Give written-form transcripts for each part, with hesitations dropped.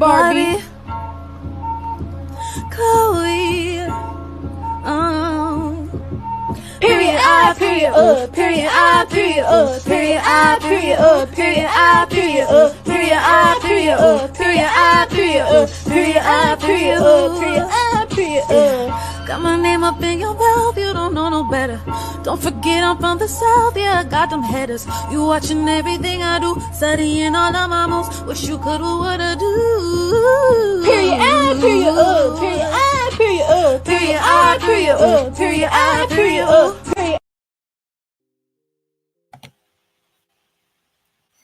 Barbie. Chloe. Period I, period period I, period period I, period period I, period period I, period period I, period period I, period. Got my name up in your mouth, you don't know no better. Don't forget I'm from the south, yeah, I got them headers. You watching everything I do, studying all of my moves. Wish you could do what I do. Period I, period period I, period period I, period period I, period.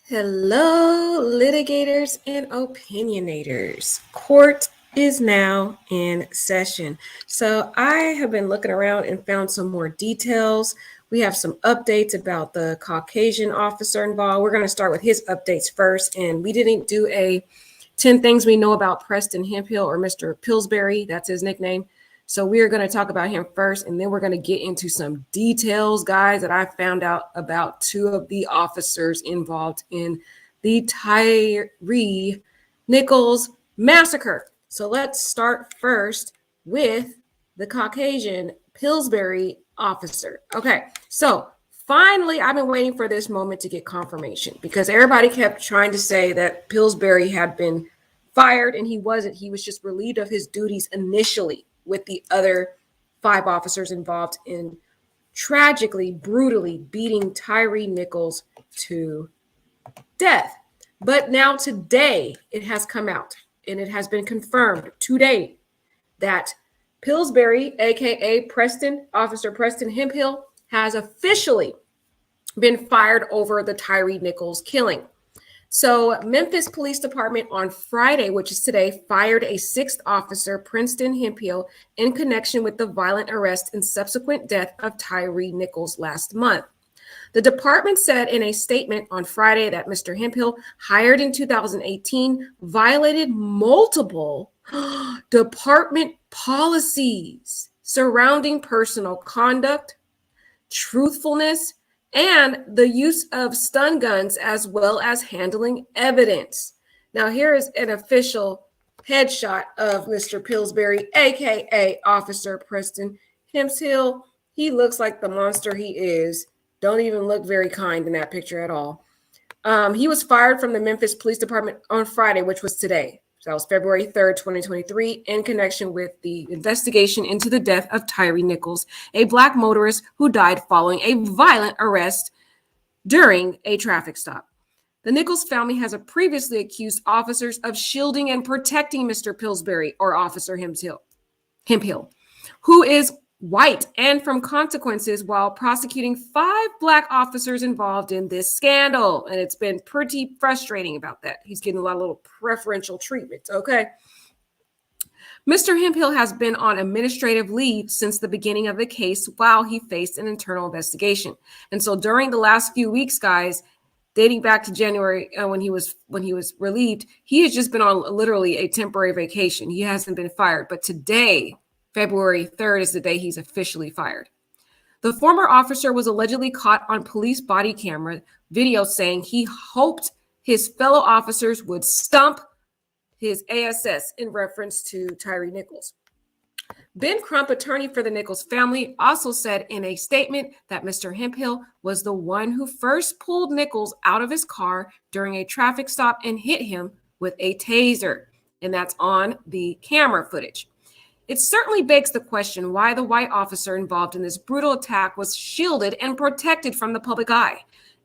Hello, litigators and opinionators. Court is now in session. So I have been looking around and found some more details. We have some updates about the Caucasian officer involved. We're going to start with his updates first. And we didn't do a 10 things we know about Preston Hemphill, or Mr. Pillsbury. That's his nickname. So we're going to talk about him first, and then we're going to get into some details, guys, that I found out about two of the officers involved in the Tyre Nichols massacre. So let's start first with the Caucasian Pillsbury officer. Okay, so finally, I've been waiting for this moment to get confirmation, because everybody kept trying to say that Pillsbury had been fired, and he wasn't. He was just relieved of his duties initially, with the other 5 officers involved in tragically, brutally beating Tyre Nichols to death. But now today, it has come out, and it has been confirmed today that Pillsbury, aka Officer Preston Hemphill, has officially been fired over the Tyre Nichols killing. So Memphis Police Department on Friday, which is today, fired a 6th officer, Preston Hemphill, in connection with the violent arrest and subsequent death of Tyre Nichols last month. The department said in a statement on Friday that Mr. Hemphill, hired in 2018, violated multiple department policies surrounding personal conduct, truthfulness, and the use of stun guns, as well as handling evidence. Now, here is an official headshot of Mr. Pillsbury, aka Officer Preston Hemphill. He looks like the monster he is. Don't even look very kind in that picture at all. He was fired from the Memphis Police Department on Friday, which was today. So that was February 3rd, 2023, in connection with the investigation into the death of Tyre Nichols, a Black motorist who died following a violent arrest during a traffic stop. The Nichols family has previously accused officers of shielding and protecting Mr. Pillsbury, or Officer Hemphill, who is white, and from consequences while prosecuting 5 Black officers involved in this scandal. And it's been pretty frustrating about that. He's getting a lot of little preferential treatment. Okay. Mr. Hemphill has been on administrative leave since the beginning of the case while he faced an internal investigation. And so during the last few weeks, guys, dating back to January, when he was relieved, he has just been on literally a temporary vacation. He hasn't been fired. But today, February 3rd, is the day he's officially fired. The former officer was allegedly caught on police body camera video saying he hoped his fellow officers would stump his ASS, in reference to Tyre Nichols. Ben Crump, attorney for the Nichols family, also said in a statement that Mr. Hemphill was the one who first pulled Nichols out of his car during a traffic stop and hit him with a taser. And that's on the camera footage. It certainly begs the question why the white officer involved in this brutal attack was shielded and protected from the public eye,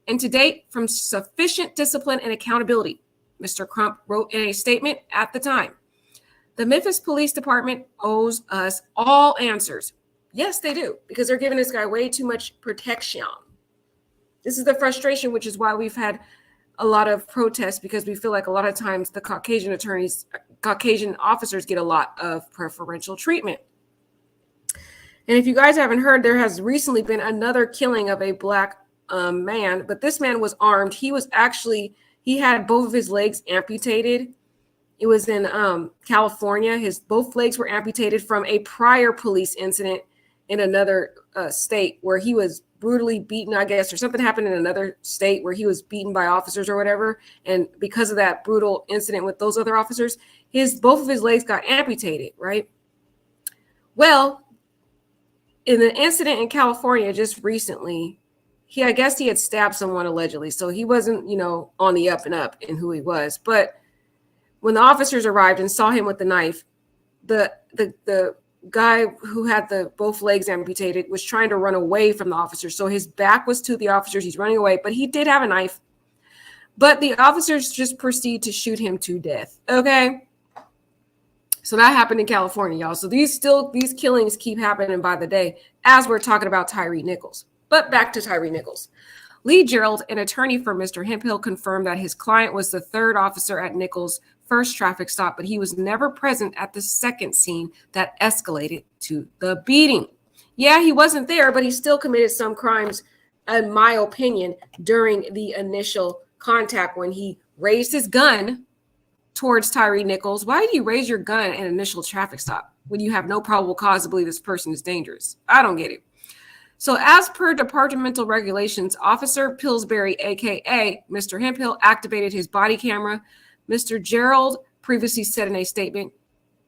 and to date from sufficient discipline and accountability, Mr. Crump wrote in a statement at the time. The Memphis Police Department owes us all answers. Yes, they do, because they're giving this guy way too much protection. This is the frustration, which is why we've had a lot of protests, because we feel like a lot of times the Caucasian officers get a lot of preferential treatment. And if you guys haven't heard, there has recently been another killing of a Black man, but this man was armed. He had both of his legs amputated. It was in California. Both legs were amputated from a prior police incident in another state where he was brutally beaten, I guess, or something happened in another state where he was beaten by officers or whatever. And because of that brutal incident with those other officers, both of his legs got amputated, right? Well, in the incident in California just recently, I guess he had stabbed someone allegedly. So he wasn't, on the up and up in who he was. But when the officers arrived and saw him with the knife, the guy who had both legs amputated was trying to run away from the officers. So his back was to the officers. He's running away, but he did have a knife. But the officers just proceed to shoot him to death. Okay. So that happened in California, y'all. So these killings keep happening by the day as we're talking about Tyre Nichols. But back to Tyre Nichols. Lee Gerald, an attorney for Mr. Hemphill, confirmed that his client was the third officer at Nichols' first traffic stop, but he was never present at the second scene that escalated to the beating. Yeah, he wasn't there, but he still committed some crimes, in my opinion, during the initial contact when he raised his gun towards Tyre Nichols. Why do you raise your gun at an initial traffic stop when you have no probable cause to believe this person is dangerous? I don't get it. So as per departmental regulations, Officer Pillsbury, aka Mr. Hemphill, activated his body camera. Mr. Gerald previously said in a statement,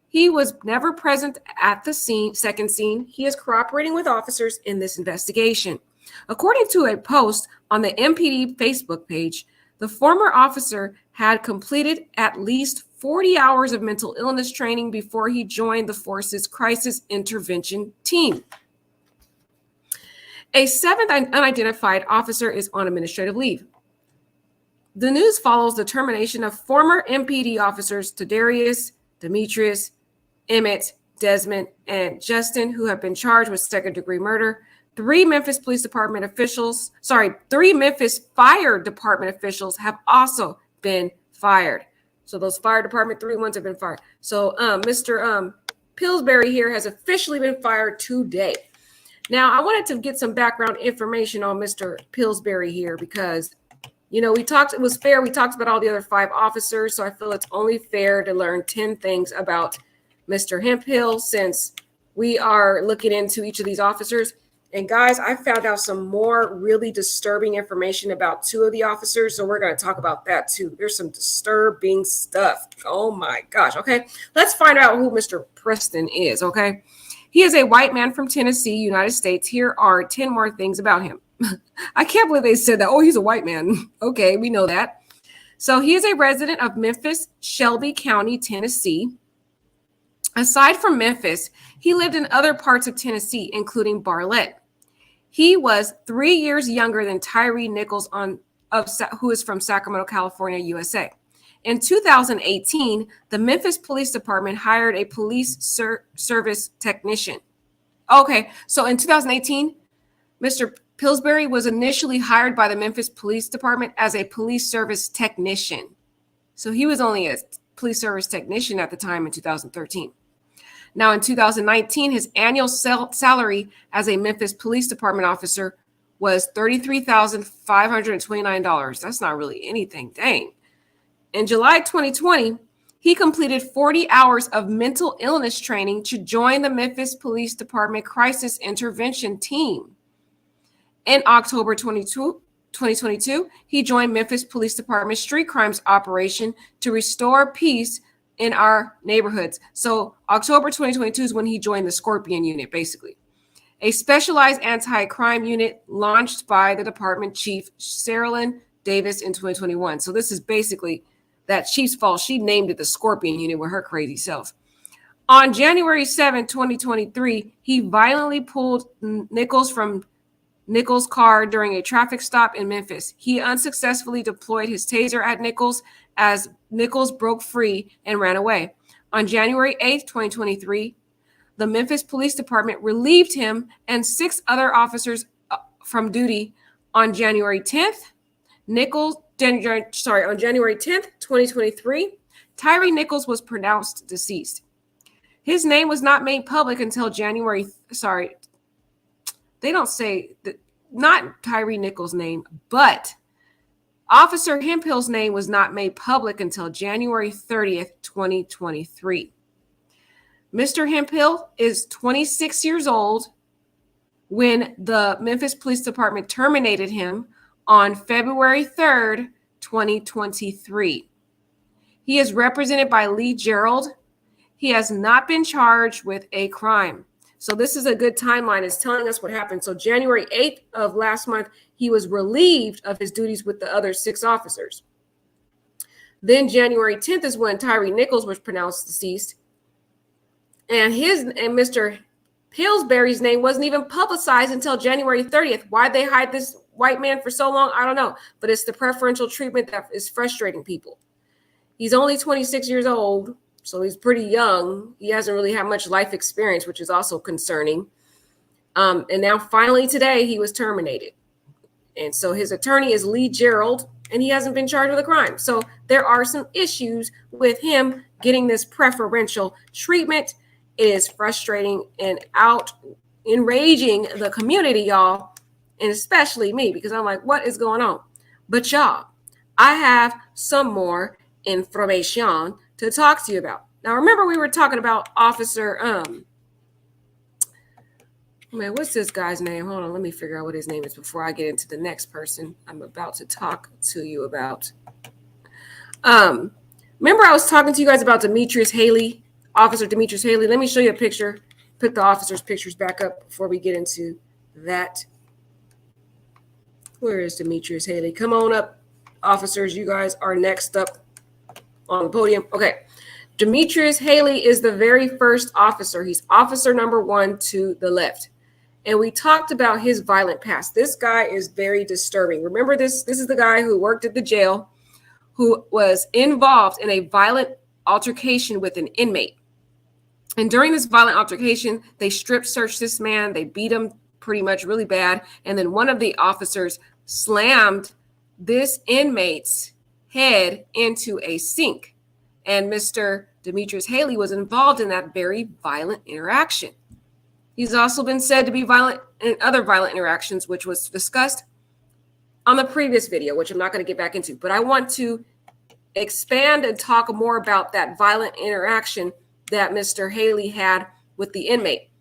he was never present at the second scene. He is cooperating with officers in this investigation. According to a post on the MPD Facebook page, the former officer had completed at least 40 hours of mental illness training before he joined the force's crisis intervention team. A seventh unidentified officer is on administrative leave. The news follows the termination of former MPD officers Tadarius, Demetrius, Emmett, Desmond, and Justin, who have been charged with second-degree murder. Three Memphis Fire Department officials have also been fired. So those fire department 3 ones have been fired. So Mr. Pillsbury here has officially been fired today. Now, I wanted to get some background information on Mr. Pillsbury here because, it was fair. We talked about all the other 5 officers, so I feel it's only fair to learn 10 things about Mr. Hemphill since we are looking into each of these officers. And guys, I found out some more really disturbing information about 2 of the officers, so we're going to talk about that too. There's some disturbing stuff. Oh my gosh. Okay, let's find out who Mr. Preston is, okay? He is a white man from Tennessee, United States. Here are 10 more things about him. I can't believe they said that. Oh, he's a white man. Okay, we know that. So he is a resident of Memphis, Shelby County, Tennessee. Aside from Memphis, he lived in other parts of Tennessee, including Bartlett. He was 3 years younger than Tyre Nichols, who is from Sacramento, California, USA. In 2018, the Memphis Police Department hired a police service technician. Okay, so in 2018, Mr. Pillsbury was initially hired by the Memphis Police Department as a police service technician. So he was only a police service technician at the time in 2013. Now in 2019, his annual salary as a Memphis Police Department officer was $33,529. That's not really anything, dang. In July 2020, he completed 40 hours of mental illness training to join the Memphis Police Department Crisis Intervention Team. In October 2022, he joined Memphis Police Department Street Crimes Operation to restore peace in our neighborhoods. So October 2022 is when he joined the Scorpion Unit, basically. A specialized anti-crime unit launched by the department chief, Sherilyn Davis, in 2021. So this is basically that chief's fault. She named it the Scorpion Unit with her crazy self. On January 7, 2023, he violently pulled Nichols from Nichols' car during a traffic stop in Memphis. He unsuccessfully deployed his taser at Nichols as Nichols broke free and ran away. On January 8, 2023, the Memphis Police Department relieved him and 6 other officers from duty. On January 10th, on January 10th, 2023, Tyre Nichols was pronounced deceased. His name was not made public until they don't say that, not Tyre Nichols' name, but Officer Hemphill's name was not made public until January 30th, 2023. Mr. Hemphill is 26 years old, when the Memphis Police Department terminated him on February 3rd, 2023. He is represented by Lee Gerald. He has not been charged with a crime. So this is a good timeline. It's telling us what happened. So January 8th of last month, he was relieved of his duties with the other 6 officers. Then January 10th is when Tyre Nichols was pronounced deceased. And Mr. Pillsbury's name wasn't even publicized until January 30th. Why'd they hide this white man for so long? I don't know. But it's the preferential treatment that is frustrating people. He's only 26 years old, so he's pretty young. He hasn't really had much life experience, which is also concerning. And now finally today, he was terminated. And so his attorney is Lee Gerald, and he hasn't been charged with a crime. So there are some issues with him getting this preferential treatment. It is frustrating and enraging the community, y'all, and especially me, because I'm like, what is going on? But y'all, I have some more information to talk to you about. Now, remember we were talking about Officer, what's this guy's name? Hold on, let me figure out what his name is before I get into the next person I'm about to talk to you about. Remember I was talking to you guys about Demetrius Haley, Officer Demetrius Haley. Let me show you a picture. Put the officers' pictures back up before we get into that. Where is Demetrius Haley? Come on up, officers. You guys are next up on the podium. Okay. Demetrius Haley is the very first officer. He's officer number 1 to the left. And we talked about his violent past. This guy is very disturbing. Remember this? This is the guy who worked at the jail, who was involved in a violent altercation with an inmate. And during this violent altercation, they strip searched this man. They beat him pretty much really bad. And then one of the officers slammed this inmate's head into a sink. And Mr. Demetrius Haley was involved in that very violent interaction. He's also been said to be violent in other violent interactions, which was discussed on the previous video, which I'm not going to get back into. But I want to expand and talk more about that violent interaction that Mr. Haley had with the inmate.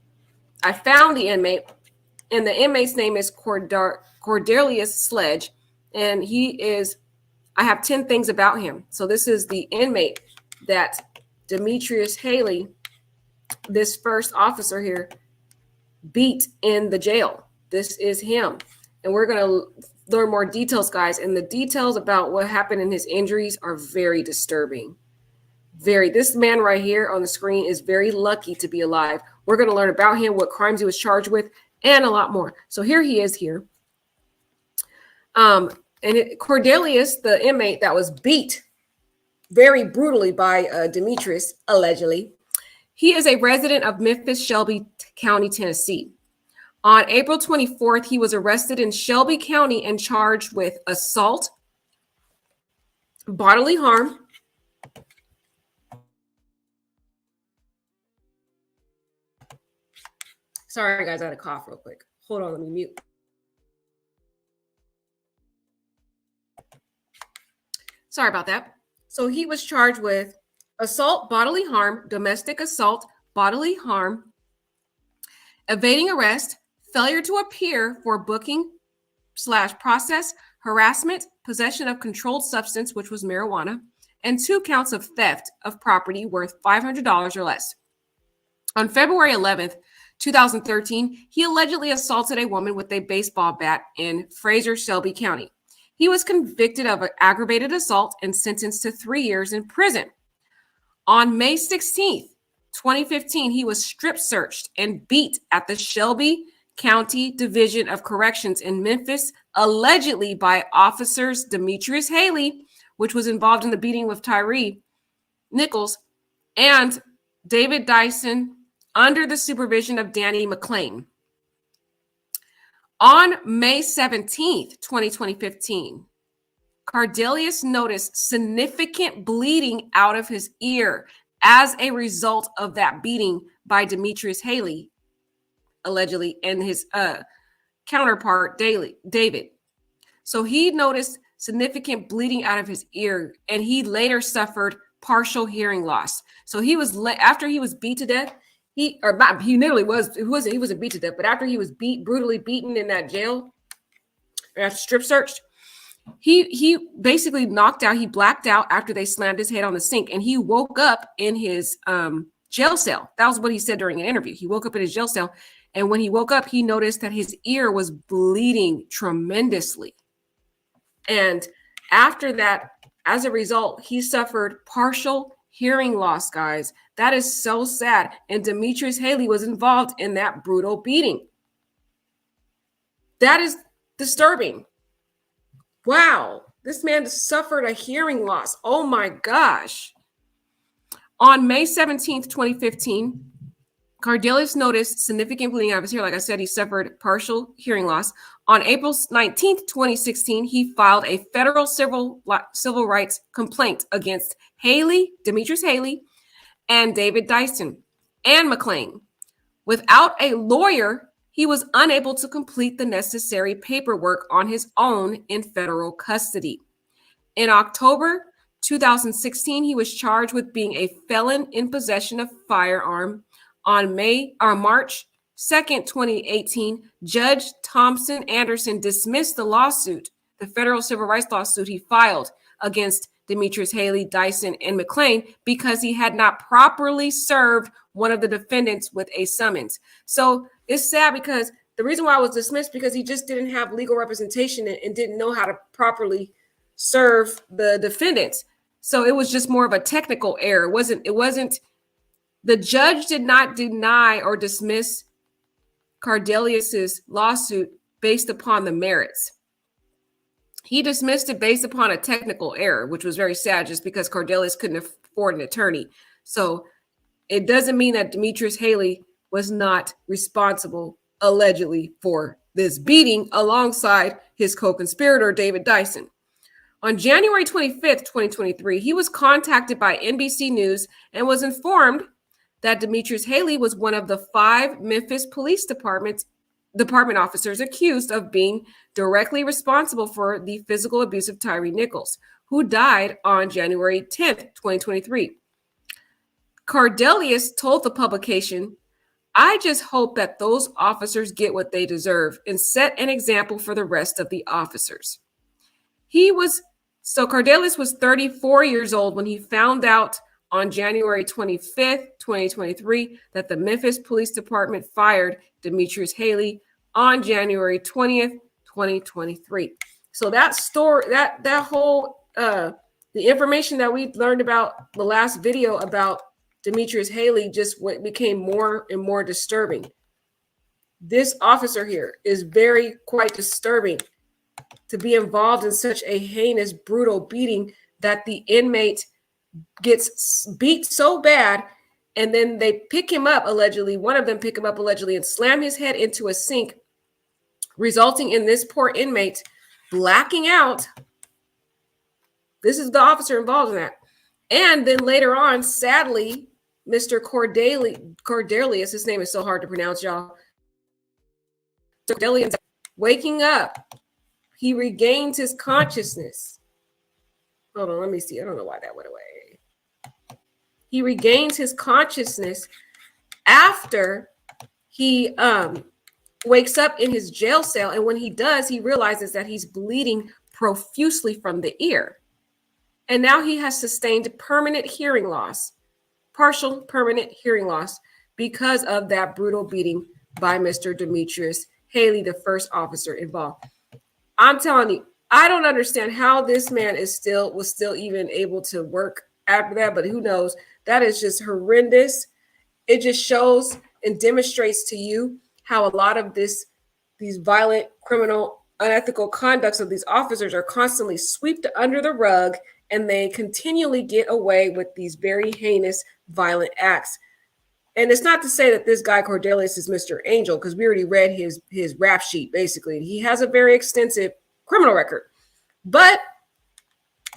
I found the inmate, and the inmate's name is Cordelius Sledge, and I have 10 things about him. So this is the inmate that Demetrius Haley, this first officer here, beat in the jail. This is him. And we're going to learn more details, guys. And the details about what happened in his injuries are very disturbing. This man right here on the screen is very lucky to be alive. We're going to learn about him, what crimes he was charged with, and a lot more. So here he is here. Cordelius, the inmate that was beat very brutally by Demetrius, allegedly, he is a resident of Memphis, Shelby County, Tennessee. On April 24th, he was arrested in Shelby County and charged with assault, bodily harm, sorry, guys, I had a cough real quick. Hold on, let me mute. Sorry about that. So he was charged with assault, bodily harm, domestic assault, bodily harm, evading arrest, failure to appear for booking/process, harassment, possession of controlled substance, which was marijuana, and 2 counts of theft of property worth $500 or less. On February 11th, 2013, he allegedly assaulted a woman with a baseball bat in Fraser, Shelby County. He was convicted of aggravated assault and sentenced to 3 years in prison. On May 16th, 2015, he was strip searched and beat at the Shelby County Division of Corrections in Memphis, allegedly by officers Demetrius Haley, which was involved in the beating with Tyre Nichols, and David Dyson under the supervision of Danny McClain. On May 17th, 2015, Cordelius noticed significant bleeding out of his ear as a result of that beating by Demetrius Haley, allegedly, and his counterpart, David. So he noticed significant bleeding out of his ear, and he later suffered partial hearing loss. So he was after he was beat to death, He nearly was. He wasn't beat to death, but after he was brutally beaten in that jail, after strip searched, he basically knocked out. He blacked out after they slammed his head on the sink, and he woke up in his jail cell. That was what he said during an interview. He woke up in his jail cell, and when he woke up, he noticed that his ear was bleeding tremendously. And after that, as a result, he suffered partial hearing loss, guys. That is so sad. And Demetrius Haley was involved in that brutal beating. That is disturbing. Wow. This man suffered a hearing loss. Oh my gosh. On May 17th, 2015, Cardelius noticed significant bleeding out of his hair. Like I said, he suffered partial hearing loss. On April 19th, 2016, he filed a federal civil rights complaint against Demetrius Haley, and David Dyson and McLean. Without a lawyer, he was unable to complete the necessary paperwork on his own in federal custody. In October 2016, he was charged with being a felon in possession of firearm. On March 2nd, 2018, Judge Thompson Anderson dismissed the lawsuit, the federal civil rights lawsuit he filed against Demetrius Haley, Dyson, and McLean, because he had not properly served one of the defendants with a summons. So it's sad because the reason why it was dismissed because he just didn't have legal representation and didn't know how to properly serve the defendants. So it was just more of a technical error. It wasn't the judge did not deny or dismiss Cardelius's lawsuit based upon the merits. He dismissed it based upon a technical error, which was very sad just because Cardelius couldn't afford an attorney. So it doesn't mean that Demetrius Haley was not responsible, allegedly, for this beating alongside his co-conspirator, David Dyson. On January 25th, 2023, he was contacted by NBC News and was informed that Demetrius Haley was one of the 5 Memphis Police Department officers accused of being directly responsible for the physical abuse of Tyre Nichols, who died on January 10th, 2023. Cardelius told the publication, "I just hope that those officers get what they deserve and set an example for the rest of the officers." Cardelius was 34 years old when he found out on January 25th, 2023, that the Memphis Police Department fired Demetrius Haley on January 20th, 2023. So that story, that whole, the information that we learned about the last video about Demetrius Haley just became more and more disturbing. This officer here is quite disturbing to be involved in such a heinous, brutal beating that the inmate gets beat so bad, and then they pick him up allegedly. One of them pick him up allegedly and slam his head into a sink, resulting in this poor inmate blacking out. This is the officer involved in that. And then later on, sadly, Mr. Cordelius, his name is so hard to pronounce, y'all. Cordelius, waking up, he regains his consciousness. Hold on, let me see. I don't know why that went away. He regains his consciousness after he wakes up in his jail cell. And when he does, he realizes that he's bleeding profusely from the ear. And now he has sustained permanent hearing loss, partial permanent hearing loss, because of that brutal beating by Mr. Demetrius Haley, the first officer involved. I'm telling you, I don't understand how this man was still even able to work after that, but who knows? That is just horrendous. It just shows and demonstrates to you how a lot of these violent, criminal, unethical conducts of these officers are constantly swept under the rug, and they continually get away with these very heinous, violent acts. And it's not to say that this guy Cordelius is Mr. Angel, because we already read his rap sheet, basically. He has a very extensive criminal record. But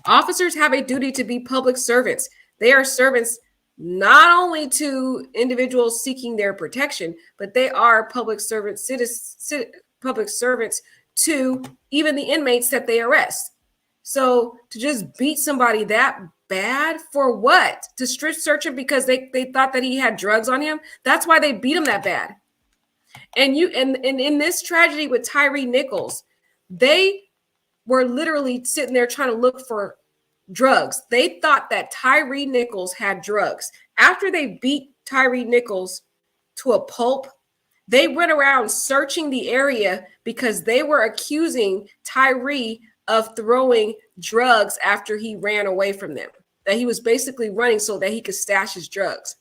officers have a duty to be public servants. They are servants not only to individuals seeking their protection, but they are public servants to even the inmates that they arrest. So to just beat somebody that bad for what? To strip search him because they thought that he had drugs on him? That's why they beat him that bad. And in this tragedy with Tyre Nichols, they were literally sitting there trying to look for drugs. They thought that Tyre Nichols had drugs. After they beat Tyre Nichols to a pulp, they went around searching the area because they were accusing Tyre of throwing drugs after he ran away from them, that he was basically running so that he could stash his drugs.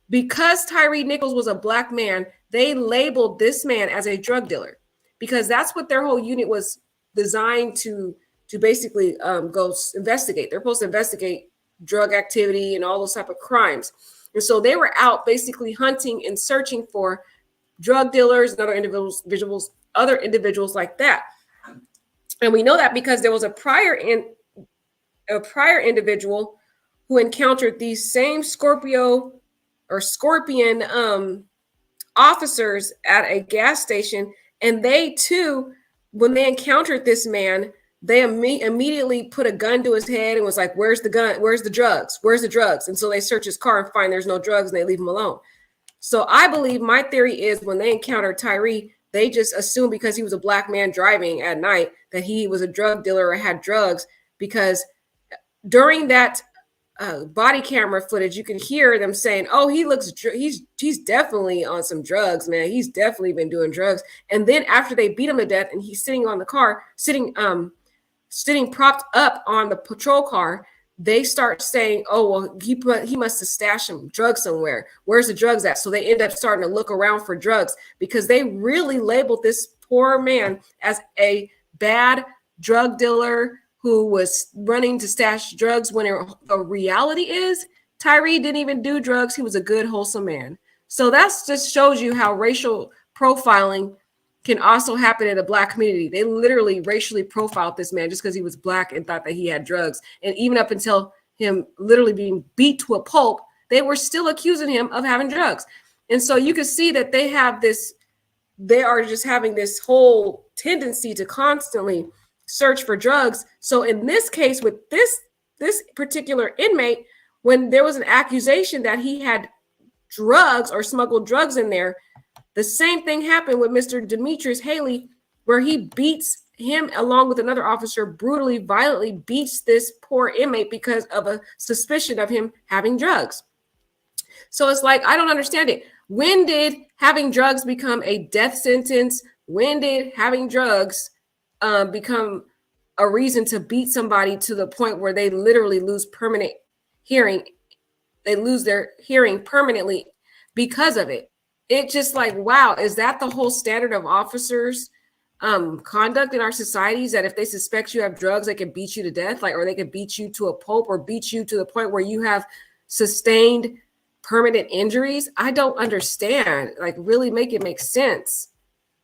Because Tyre Nichols was a black man, they labeled this man as a drug dealer because that's what their whole unit was designed to basically go investigate. They're supposed to investigate drug activity and all those type of crimes. And so they were out basically hunting and searching for drug dealers and other individuals like that. And we know that because there was a prior individual who encountered these same scorpion officers at a gas station, and they too, when they encountered this man, they immediately put a gun to his head and was like, "Where's the gun? Where's the drugs? Where's the drugs?" And so they search his car and find there's no drugs, and they leave him alone. So I believe, my theory is, when they encountered Tyre, they just assumed because he was a black man driving at night that he was a drug dealer or had drugs, because during that body camera footage, you can hear them saying, "Oh, he's definitely on some drugs, man. He's definitely been doing drugs." And then after they beat him to death and he's sitting on the car, sitting propped up on the patrol car, they start saying, "Oh, well, he must have stashed some drugs somewhere. Where's the drugs at?" So they end up starting to look around for drugs because they really labeled this poor man as a bad drug dealer who was running to stash drugs, when the reality is Tyre didn't even do drugs. He was a good, wholesome man. So that just shows you how racial profiling can also happen in the black community. They literally racially profiled this man just because he was black and thought that he had drugs. And even up until him literally being beat to a pulp, they were still accusing him of having drugs. And so you can see that they are just having this whole tendency to constantly search for drugs. So in this case, with this particular inmate, when there was an accusation that he had drugs or smuggled drugs in there, the same thing happened with Mr. Demetrius Haley, where he beats him along with another officer, brutally, violently beats this poor inmate because of a suspicion of him having drugs. So it's like, I don't understand it. When did having drugs become a death sentence? When did having drugs become a reason to beat somebody to the point where they literally lose permanent hearing? They lose their hearing permanently because of it. It's just like, wow, is that the whole standard of officers' conduct in our societies, that if they suspect you have drugs, they can beat you to death, or they can beat you to a pulp, or beat you to the point where you have sustained permanent injuries? I don't understand. Like, really make it make sense.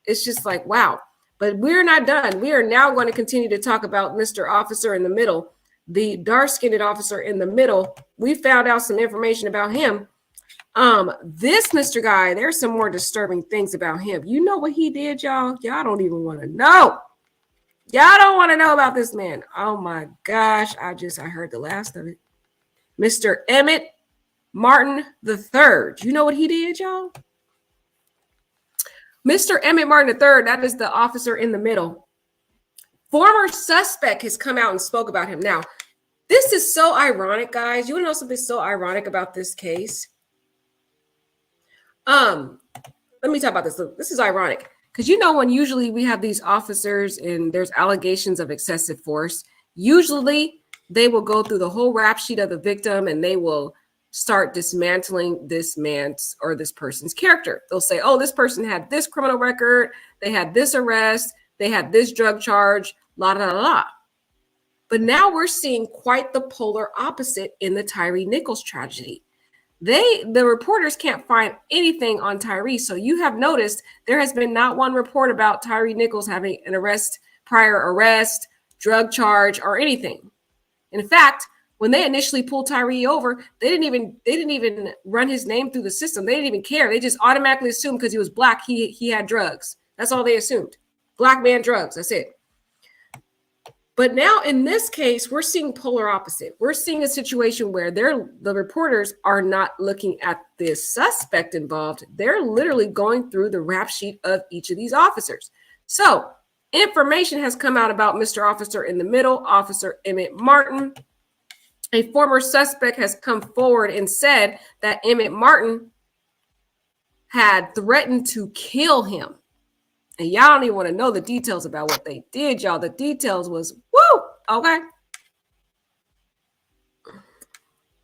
It's just like, wow. But we're not done. We are now going to continue to talk about Mr. Officer in the middle, the dark-skinned officer in the middle. We found out some information about him. This Mr. Guy, there's some more disturbing things about him. You know what he did, y'all? Y'all don't even want to know. Y'all don't want to know about this man. Oh my gosh. I heard the last of it. Mr. Emmett Martin III. You know what he did, y'all? Mr. Emmett Martin III, that is the officer in the middle. Former suspect has come out and spoke about him. Now, this is so ironic, guys. You want to know something so ironic about this case? Let me talk about this. Look, this is ironic because, you know, when usually we have these officers and there's allegations of excessive force, usually they will go through the whole rap sheet of the victim and they will start dismantling this man's or this person's character. They'll say, oh, this person had this criminal record, they had this arrest, they had this drug charge, la la la. But now we're seeing quite the polar opposite in the Tyre Nichols tragedy. The reporters can't find anything on Tyre. So you have noticed there has been not one report about Tyre Nichols having an prior arrest, drug charge, or anything. In fact, when they initially pulled Tyre over, they didn't even run his name through the system. They didn't even care. They just automatically assumed because he was black, he had drugs. That's all they assumed. Black man drugs. That's it. But now in this case, we're seeing polar opposite. We're seeing a situation where the reporters are not looking at this suspect involved. They're literally going through the rap sheet of each of these officers. So information has come out about Mr. Officer in the middle, Officer Emmett Martin. A former suspect has come forward and said that Emmett Martin had threatened to kill him. And y'all don't even want to know the details about what they did, y'all. The details was, woo, okay.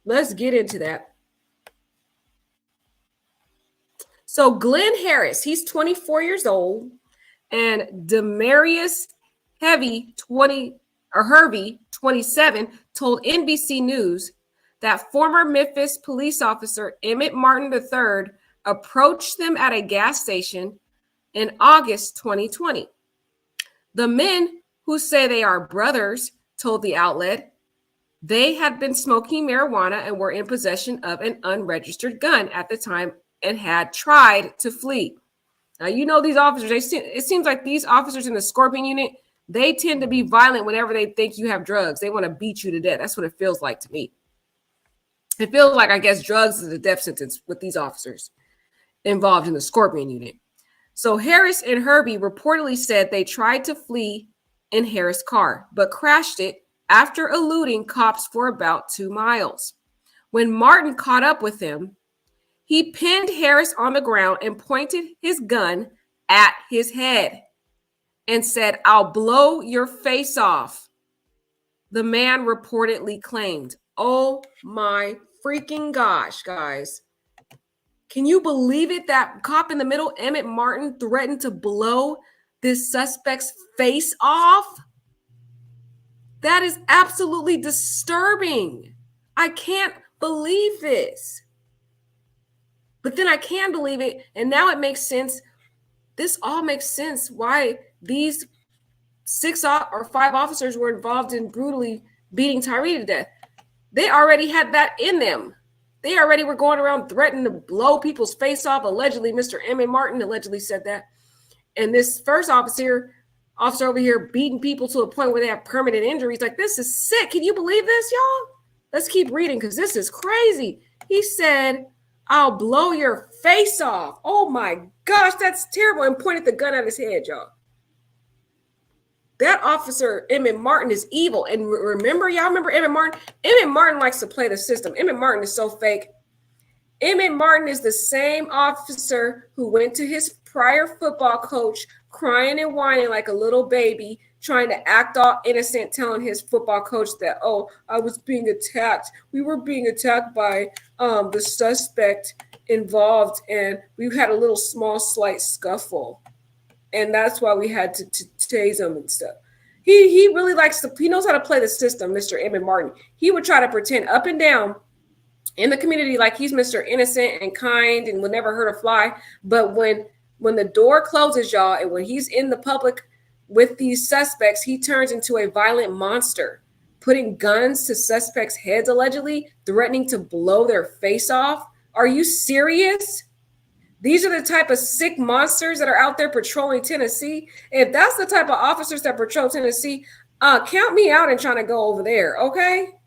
Let's get into that. So Glenn Harris, he's 24 years old, and Demarius Hervey, 27, told NBC News that former Memphis police officer Emmett Martin III approached them at a gas station in August 2020. The men, who say they are brothers, told the outlet they had been smoking marijuana and were in possession of an unregistered gun at the time and had tried to flee. Now, you know, these officers, it seems like these officers in the Scorpion unit, they tend to be violent whenever they think you have drugs. They want to beat you to death. That's what it feels like to me. It feels like, I guess, drugs is a death sentence with these officers involved in the Scorpion unit. So Harris and Hervey reportedly said they tried to flee in Harris' car, but crashed it after eluding cops for about 2 miles. When Martin caught up with him, he pinned Harris on the ground and pointed his gun at his head and said, "I'll blow your face off," the man reportedly claimed. Oh my freaking gosh, guys. Can you believe it? That cop in the middle, Emmett Martin, threatened to blow this suspect's face off? That is absolutely disturbing. I can't believe this. But then I can believe it. And now it makes sense. This all makes sense why these 6 or 5 officers were involved in brutally beating Tyre to death. They already had that in them. They already were going around threatening to blow people's face off. Allegedly, Mr. Emmett Martin allegedly said that. And this first officer over here beating people to a point where they have permanent injuries. Like, this is sick. Can you believe this, y'all? Let's keep reading because this is crazy. He said, "I'll blow your face off." Oh my gosh, that's terrible. And pointed the gun at his head, y'all. That officer, Emmett Martin, is evil. And remember, y'all remember Emmett Martin? Emmett Martin likes to play the system. Emmett Martin is so fake. Emmett Martin is the same officer who went to his prior football coach crying and whining like a little baby, trying to act all innocent, telling his football coach that, "Oh, I was being attacked. We were being attacked by the suspect involved, and we had a little small, slight scuffle. And that's why we had to tase him and stuff." He really he knows how to play the system, Mr. Emmett Martin. He would try to pretend up and down in the community like he's Mr. Innocent and kind and would never hurt a fly. But when the door closes, y'all, and when he's in the public with these suspects, he turns into a violent monster, putting guns to suspects' heads, allegedly, threatening to blow their face off. Are you serious? These are the type of sick monsters that are out there patrolling Tennessee. If that's the type of officers that patrol Tennessee, count me out and trying to go over there, okay?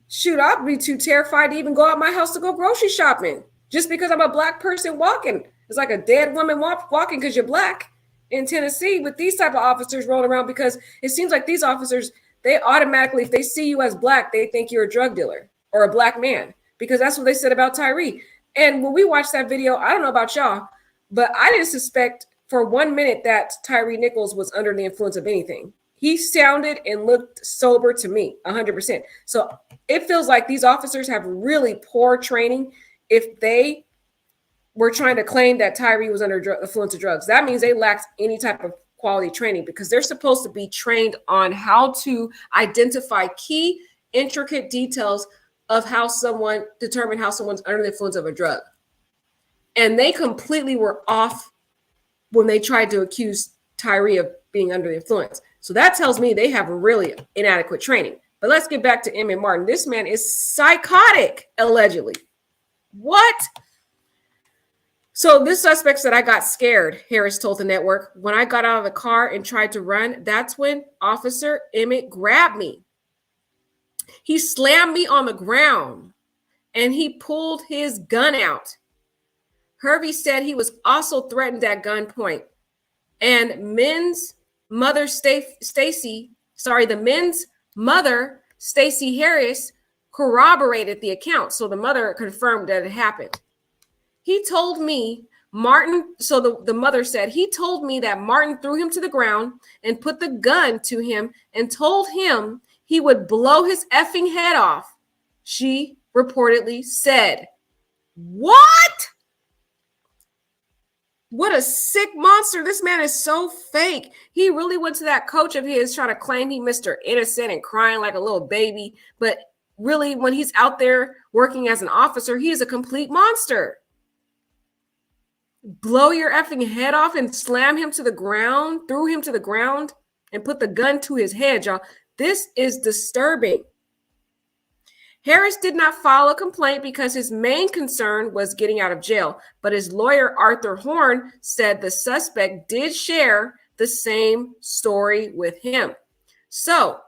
Shoot, I'd be too terrified to even go out my house to go grocery shopping just because I'm a Black person walking. It's like a dead woman walking because you're Black in Tennessee with these type of officers rolling around, because it seems like these officers, they automatically, if they see you as Black, they think you're a drug dealer or a Black man, because that's what they said about Tyre. And when we watched that video, I don't know about y'all, but I didn't suspect for 1 minute that Tyre Nichols was under the influence of anything. He sounded and looked sober to me, 100%. So it feels like these officers have really poor training if they were trying to claim that Tyre was under influence of drugs. That means they lacked any type of quality training, because they're supposed to be trained on how to identify key, intricate details of determine how someone's under the influence of a drug. And they completely were off when they tried to accuse Tyre of being under the influence. So that tells me they have really inadequate training. But let's get back to Emmett Martin. This man is psychotic, allegedly. What? So this suspect said, I got scared, Harris told the network. When I got out of the car and tried to run, that's when Officer Emmett grabbed me. He slammed me on the ground and he pulled his gun out. Hervey said he was also threatened at gunpoint. And the men's mother, Stacey Harris, corroborated the account. So the mother confirmed that it happened. He told me the mother said, he told me that Martin threw him to the ground and put the gun to him and told him he would blow his effing head off. She reportedly said, what? What a sick monster. This man is so fake. He really went to that coach of his trying to claim he Mr. Innocent and crying like a little baby. But really, when he's out there working as an officer, he is a complete monster. Blow your effing head off and slam him to the ground, threw him to the ground, and put the gun to his head, y'all. This is disturbing. Harris did not file a complaint because his main concern was getting out of jail, but his lawyer, Arthur Horn, said the suspect did share the same story with him. So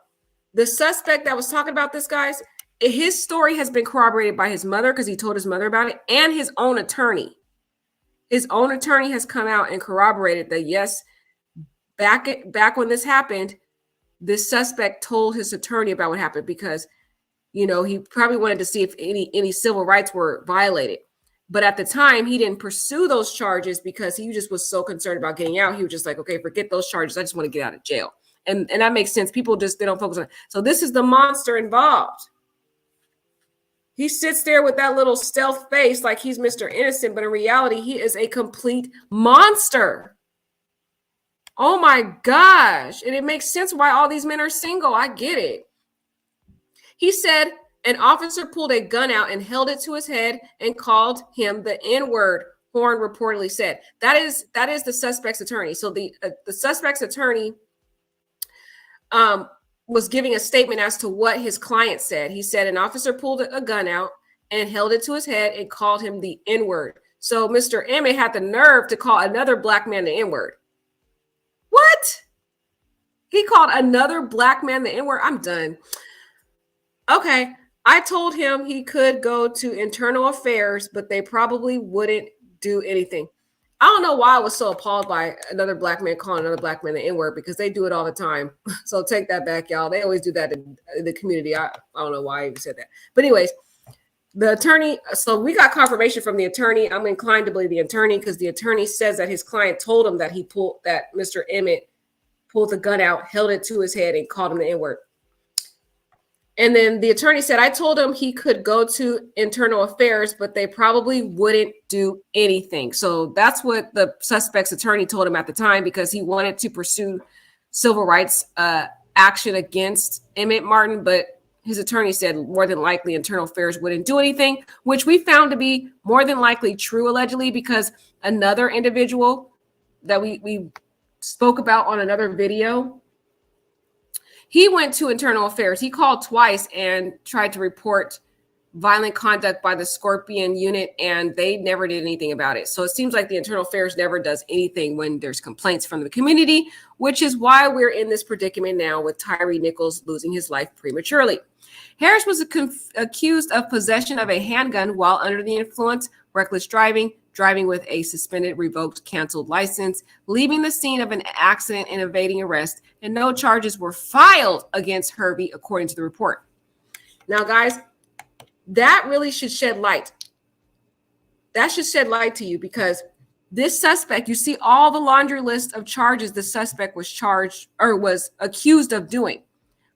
the suspect that was talking about this, guys, his story has been corroborated by his mother because he told his mother about it, and his own attorney. His own attorney has come out and corroborated that, yes, back when this happened, this suspect told his attorney about what happened because he probably wanted to see if any civil rights were violated. But at the time, he didn't pursue those charges because he just was so concerned about getting out. He was just like, okay, forget those charges. I just want to get out of jail. And that makes sense. People they don't focus on it. So this is the monster involved. He sits there with that little stealth face like he's Mr. Innocent, but in reality, he is a complete monster. Oh my gosh. And it makes sense why all these men are single. I get it. He said an officer pulled a gun out and held it to his head and called him the N-word, Horn reportedly said. That is the suspect's attorney. So the suspect's attorney was giving a statement as to what his client said. He said an officer pulled a gun out and held it to his head and called him the N-word. So Mr. Emmett had the nerve to call another black man the N-word. What? He called another black man the N-word? I'm done. Okay, I told him he could go to internal affairs, but they probably wouldn't do anything. I don't know why I was so appalled by another black man calling another black man the N-word because they do it all the time. So take that back, y'all. They always do that in the community. I don't know why I even said that. But anyways, the attorney, so we got confirmation from the attorney. I'm inclined to believe the attorney because the attorney says that his client told him that that Mr. Emmett pulled the gun out, held it to his head, and called him the N-word. And then the attorney said, I told him he could go to internal affairs, but they probably wouldn't do anything. So that's what the suspect's attorney told him at the time because he wanted to pursue civil rights action against Emmett Martin. But his attorney said more than likely internal affairs wouldn't do anything, which we found to be more than likely true, allegedly, because another individual that we spoke about on another video, he went to internal affairs. He called twice and tried to report violent conduct by the Scorpion unit, and they never did anything about it. So it seems like the internal affairs never does anything when there's complaints from the community, which is why we're in this predicament now with Tyre Nichols losing his life prematurely. Harris was accused of possession of a handgun while under the influence, reckless driving with a suspended, revoked, canceled license, leaving the scene of an accident and evading arrest, and no charges were filed against Hervey, according to the report. Now, guys, that really should shed light. That should shed light to you because this suspect, you see all the laundry list of charges the suspect was charged or was accused of doing.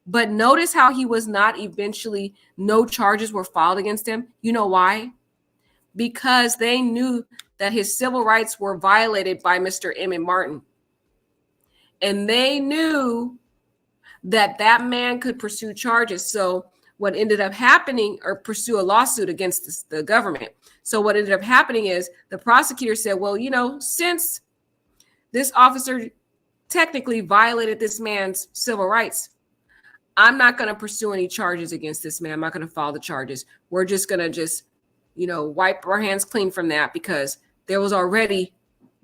But notice how he was not eventually, no charges were filed against him. You know why? Because they knew that his civil rights were violated by Mr. Emmett Martin. And they knew that that man could pursue charges. So what ended up happening, or pursue a lawsuit against the government. So what ended up happening is the prosecutor said, well, since this officer technically violated this man's civil rights, I'm not going to pursue any charges against this man. I'm not going to file the charges. We're just going to wipe our hands clean from that because there was already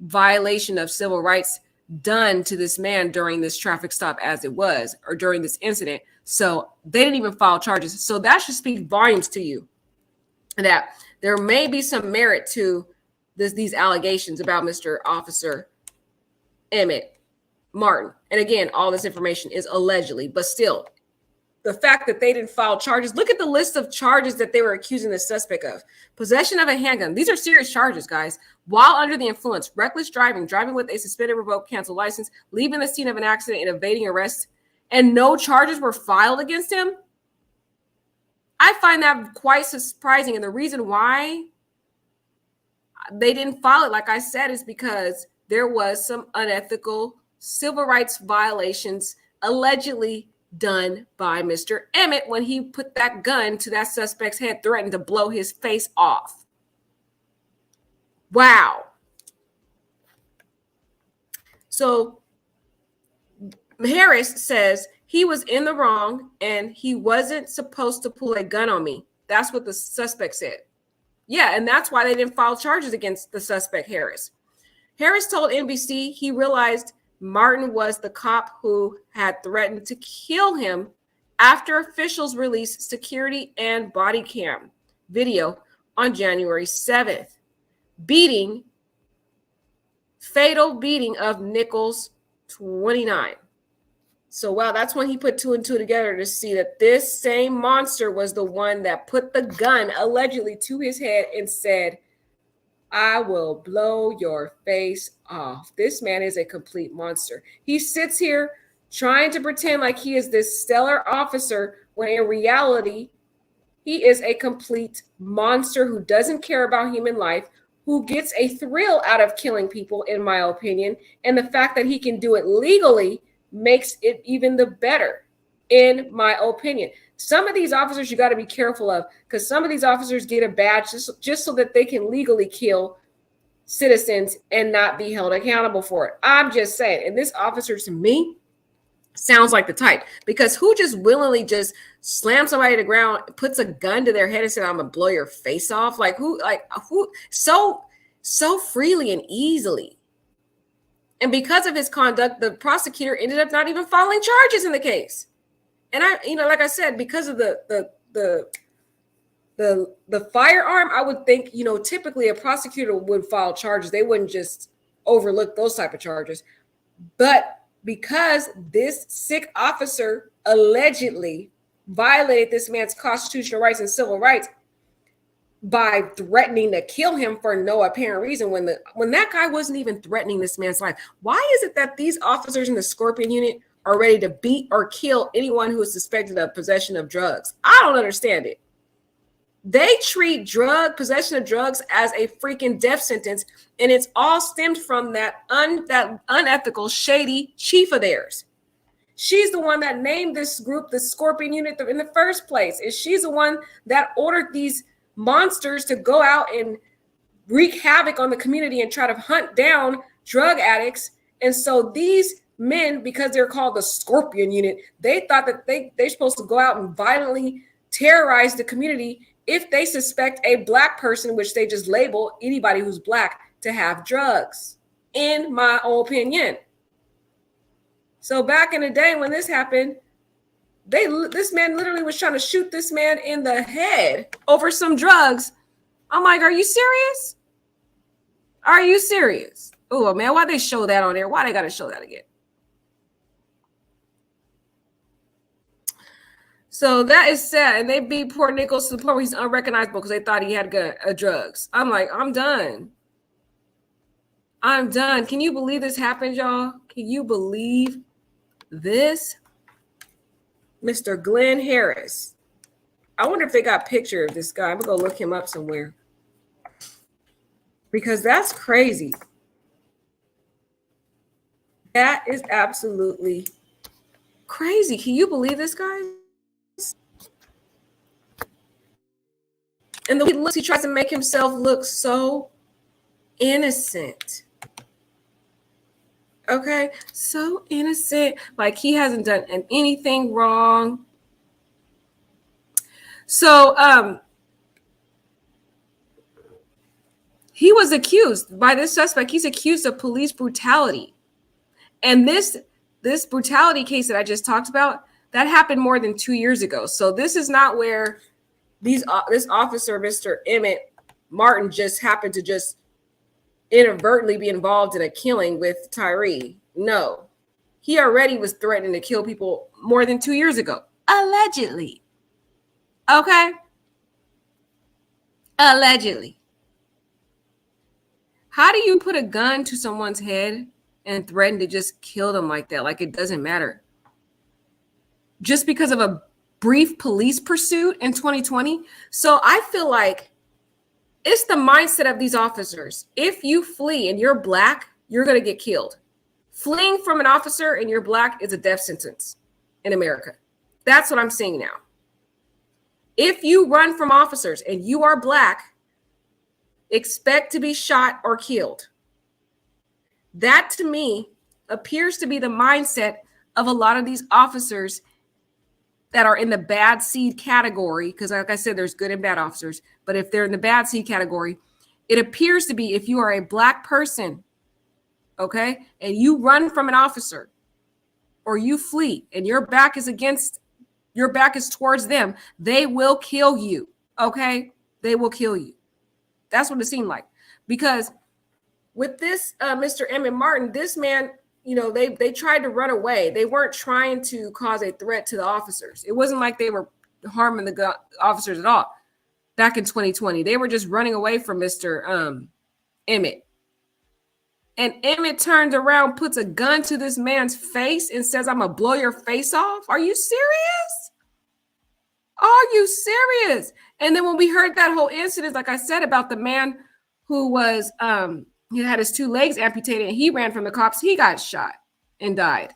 violation of civil rights done to this man during this traffic stop as it was, or during this incident. So they didn't even file charges. So that should speak volumes to you that there may be some merit to these allegations about Mr. Officer Emmett Martin. And again, all this information is allegedly, but still, the fact that they didn't file charges, look at the list of charges that they were accusing the suspect of. Possession of a handgun. These are serious charges, guys. While under the influence, reckless driving, driving with a suspended, revoked, canceled license, leaving the scene of an accident and evading arrest, and no charges were filed against him. I find that quite surprising. And the reason why they didn't file it, like I said, is because there was some unethical civil rights violations allegedly done by Mr. Emmett when he put that gun to that suspect's head, threatened to blow his face off. Wow. So Harris says he was in the wrong and he wasn't supposed to pull a gun on me. That's what the suspect said. Yeah, and that's why they didn't file charges against the suspect, Harris. Harris told NBC he realized Martin was the cop who had threatened to kill him after officials released security and body cam video on January 7th. Fatal beating of Nichols, 29. So, wow, that's when he put two and two together to see that this same monster was the one that put the gun allegedly to his head and said, I will blow your face off. This man is a complete monster. He sits here trying to pretend like he is this stellar officer when in reality, he is a complete monster who doesn't care about human life, who gets a thrill out of killing people, in my opinion. And the fact that he can do it legally makes it even the better, in my opinion. Some of these officers you got to be careful of, because some of these officers get a badge just so that they can legally kill citizens and not be held accountable for it. I'm just saying. And this officer, to me, sounds like the type, because who just willingly just slams somebody to the ground, puts a gun to their head and said, I'm gonna blow your face off? Who so freely and easily. And because of his conduct, the prosecutor ended up not even filing charges in the case. And like I said, because of the firearm, I would think, typically a prosecutor would file charges. They wouldn't just overlook those type of charges. But because this sick officer allegedly violated this man's constitutional rights and civil rights by threatening to kill him for no apparent reason, when that guy wasn't even threatening this man's life. Why is it that these officers in the Scorpion unit are ready to beat or kill anyone who is suspected of possession of drugs? I don't understand it. They treat possession of drugs as a freaking death sentence, and it's all stemmed from that unethical, shady chief of theirs. She's the one that named this group the Scorpion Unit in the first place. And she's the one that ordered these monsters to go out and wreak havoc on the community and try to hunt down drug addicts. And so these men, because they're called the Scorpion Unit, they thought that they're supposed to go out and violently terrorize the community if they suspect a black person, which they just label anybody who's black, to have drugs, in my opinion. So back in the day when this happened, this man literally was trying to shoot this man in the head over some drugs. I'm like, are you serious? Are you serious? Oh, man, why they show that on there? Why they got to show that again? So that is sad. And they beat poor Nichols to the point where he's unrecognizable because they thought he had drugs. I'm like, I'm done. I'm done. Can you believe this happened, y'all? Can you believe this? Mr. Glenn Harris. I wonder if they got a picture of this guy. I'm going to go look him up somewhere, because that's crazy. That is absolutely crazy. Can you believe this, guy? And the way he looks, he tries to make himself look so innocent. Okay, so innocent, like he hasn't done anything wrong. So He was accused by this suspect. He's accused of police brutality. And this brutality case that I just talked about, that happened more than 2 years ago. So this is not where this officer, Mr. Emmett Martin, just happened to just inadvertently be involved in a killing with Tyre. No, he already was threatening to kill people more than 2 years ago, allegedly. Okay, allegedly. How do you put a gun to someone's head and threaten to just kill them like that? Like it doesn't matter. Just because of a brief police pursuit in 2020. So I feel like it's the mindset of these officers. If you flee and you're black, you're going to get killed. Fleeing from an officer and you're black is a death sentence in America. That's what I'm seeing now. If you run from officers and you are black, expect to be shot or killed. That to me appears to be the mindset of a lot of these officers that are in the bad seed category, because like I said, there's good and bad officers, but if they're in the bad seed category, it appears to be if you are a black person, okay, and you run from an officer or you flee and your back is towards them, they will kill you, okay? They will kill you. That's what it seemed like. Because with this Mr. Emmett Martin, this man, they tried to run away. They weren't trying to cause a threat to the officers. It wasn't like they were harming the officers at all. Back in 2020, they were just running away from Mr. Emmett. And Emmett turned around, puts a gun to this man's face and says, "I'm going to blow your face off." Are you serious? Are you serious? And then when we heard that whole incident, like I said, about the man who was he had his 2 legs amputated and he ran from the cops, he got shot and died.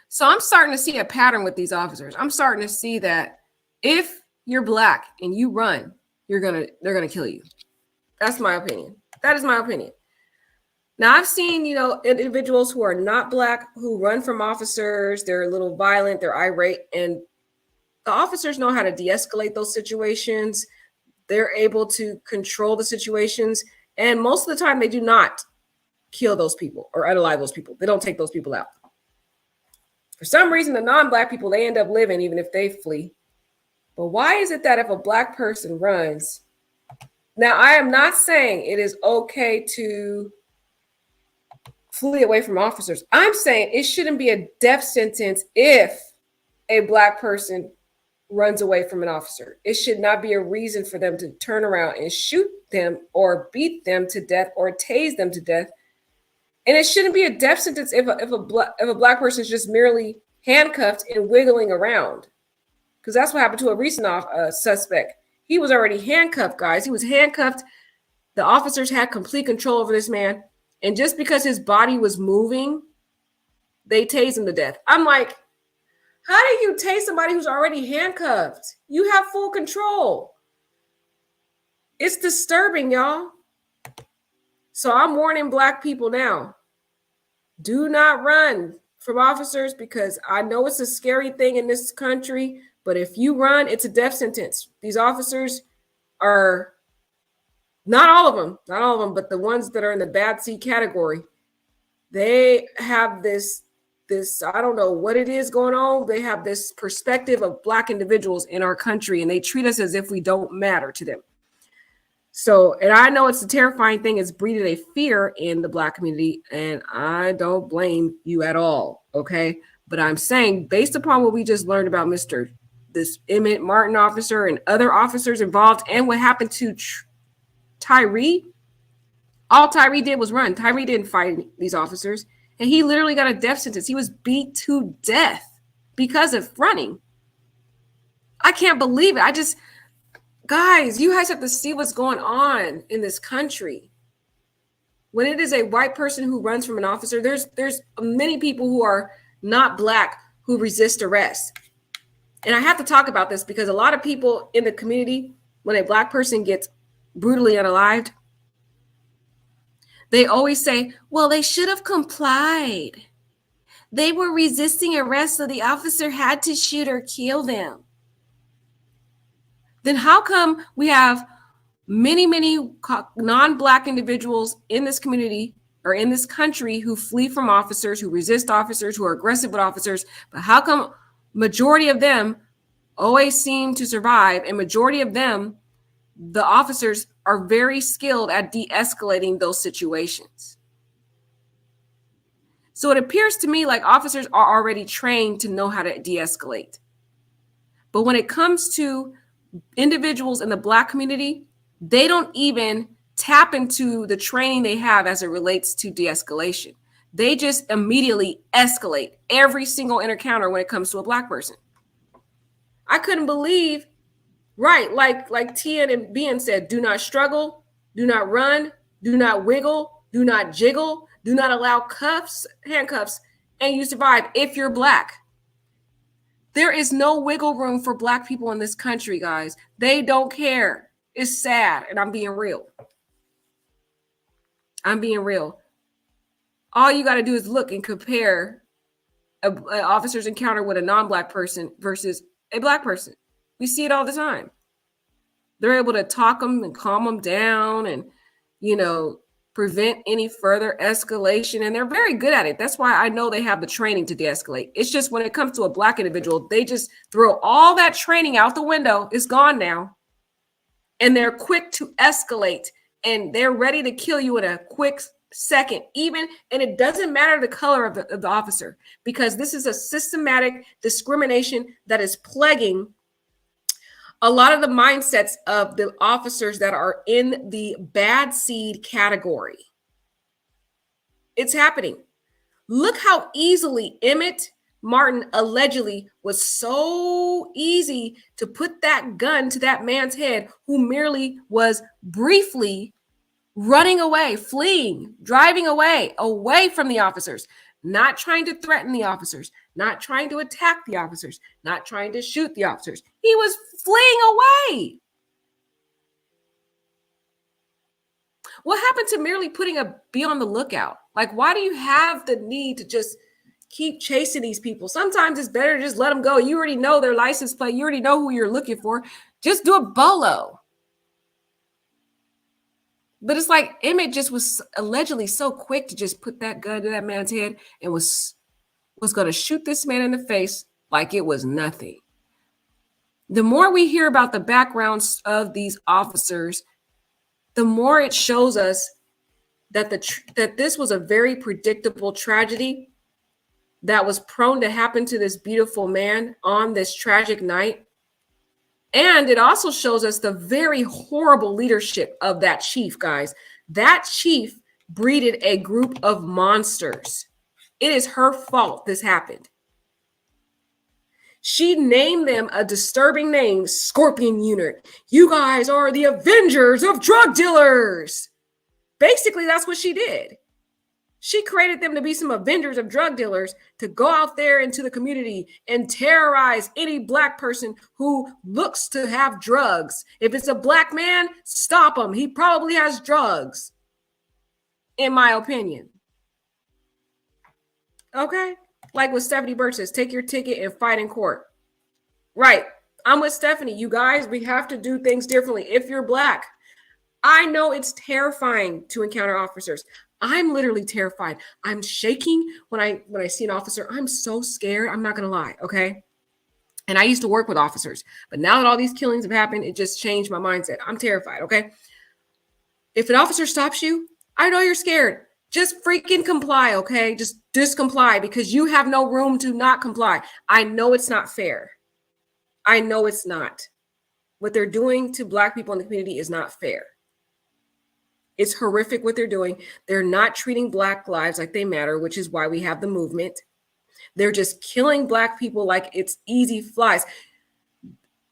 So I'm starting to see a pattern with these officers. I'm starting to see that if you're black and you run, they're gonna kill you. That's my opinion. That is my opinion. Now I've seen, individuals who are not black who run from officers. They're a little violent, they're irate, and the officers know how to de-escalate those situations. They're able to control the situations. And most of the time, they do not kill those people or unalive those people. They don't take those people out. For some reason, the non-black people, they end up living even if they flee. But why is it that if a black person runs? Now, I am not saying it is okay to flee away from officers. I'm saying it shouldn't be a death sentence if a black person runs away from an officer. It should not be a reason for them to turn around and shoot them or beat them to death or tase them to death. And it shouldn't be a death sentence if a black person is just merely handcuffed and wiggling around. Because that's what happened to a recent suspect. He was already handcuffed, guys. He was handcuffed. The officers had complete control over this man. And just because his body was moving, they tased him to death. I'm like, how do you tase somebody who's already handcuffed? You have full control. It's disturbing, y'all. So I'm warning black people now. Do not run from officers, because I know it's a scary thing in this country, but if you run, it's a death sentence. These officers are, not all of them, but the ones that are in the bad seed category, they have this, I don't know what it is going on. They have this perspective of black individuals in our country, and they treat us as if we don't matter to them. So, and I know it's a terrifying thing. It's breeded a fear in the black community, and I don't blame you at all, okay? But I'm saying, based upon what we just learned about this Emmett Martin officer and other officers involved, and what happened to Tyre, all Tyre did was run. Tyre didn't fight these officers, and he literally got a death sentence. He was beat to death because of running. I can't believe it. Guys, you guys have to see what's going on in this country. When it is a white person who runs from an officer, there's many people who are not black who resist arrest. And I have to talk about this because a lot of people in the community, when a black person gets brutally unalived, they always say, well, they should have complied. They were resisting arrest, so the officer had to shoot or kill them. Then how come we have Many non-Black individuals in this community or in this country who flee from officers, who resist officers, who are aggressive with officers. But how come majority of them always seem to survive, and majority of them, the officers, are very skilled at de-escalating those situations? So it appears to me like officers are already trained to know how to de-escalate. But when it comes to individuals in the Black community, they don't even tap into the training they have as it relates to de-escalation. They just immediately escalate every single encounter when it comes to a Black person. I couldn't believe, right, like Tien and Bien said, do not struggle, do not run, do not wiggle, do not jiggle, do not allow handcuffs, and you survive if you're Black. There is no wiggle room for Black people in this country, guys. They don't care. It's sad, and I'm being real. I'm being real. All you got to do is look and compare an officer's encounter with a non-Black person versus a Black person. We see it all the time. They're able to talk them and calm them down and, prevent any further escalation. And they're very good at it. That's why I know they have the training to de-escalate. It's just when it comes to a Black individual, they just throw all that training out the window. It's gone now. And they're quick to escalate, and they're ready to kill you in a quick second, and it doesn't matter the color of the officer, because this is a systematic discrimination that is plaguing a lot of the mindsets of the officers that are in the bad seed category. It's happening. Look how easily Emmett Martin allegedly was so easy to put that gun to that man's head, who merely was briefly running away, fleeing, driving away from the officers, not trying to threaten the officers, not trying to attack the officers, not trying to shoot the officers. He was fleeing away. What happened to merely putting a be on the lookout? Like, why do you have the need to just keep chasing these people? Sometimes it's better to just let them go. You already know their license plate. You already know who you're looking for. Just do a bolo. But it's like Emmett just was allegedly so quick to just put that gun to that man's head and was going to shoot this man in the face like it was nothing. The more we hear about the backgrounds of these officers, the more it shows us that that this was a very predictable tragedy that was prone to happen to this beautiful man on this tragic night. And it also shows us the very horrible leadership of that chief, guys. That chief breeded a group of monsters. It is her fault this happened. She named them a disturbing name, Scorpion Unit. You guys are the Avengers of drug dealers. Basically, that's what she did. She created them to be some Avengers of drug dealers, to go out there into the community and terrorize any Black person who looks to have drugs. If it's a Black man, stop him. He probably has drugs, in my opinion. Okay? Like what Stephanie Birch says, take your ticket and fight in court. Right. I'm with Stephanie. You guys, we have to do things differently. If you're Black, I know it's terrifying to encounter officers. I'm literally terrified. I'm shaking when I see an officer. I'm so scared. I'm not going to lie. Okay. And I used to work with officers, but now that all these killings have happened, it just changed my mindset. I'm terrified. Okay. If an officer stops you, I know you're scared. Just freaking comply. Okay. Just comply, because you have no room to not comply. I know it's not fair. I know it's not. What they're doing to Black people in the community is not fair. It's horrific what they're doing. They're not treating Black lives like they matter, which is why we have the movement. They're just killing Black people like it's easy flies.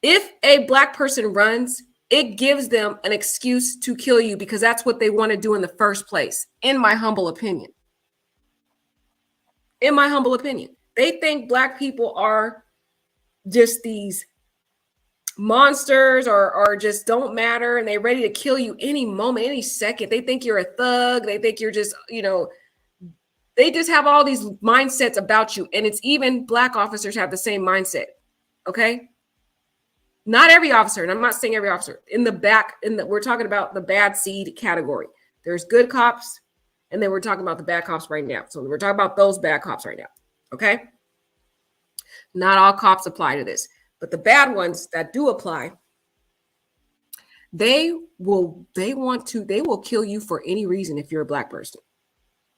If a Black person runs, it gives them an excuse to kill you, because that's what they want to do in the first place, in my humble opinion. In my humble opinion. They think Black people are just these monsters or just don't matter, and they're ready to kill you any moment, any second. They think you're a thug. They think you're just, they just have all these mindsets about you. And it's even Black officers have the same mindset. Okay. Not every officer, and I'm not saying every officer. We're talking about the bad seed category. There's good cops, and then we're talking about the bad cops right now. So we're talking about those bad cops right now. Okay? Not all cops apply to this, but the bad ones that do apply, they will kill you for any reason if you're a black person.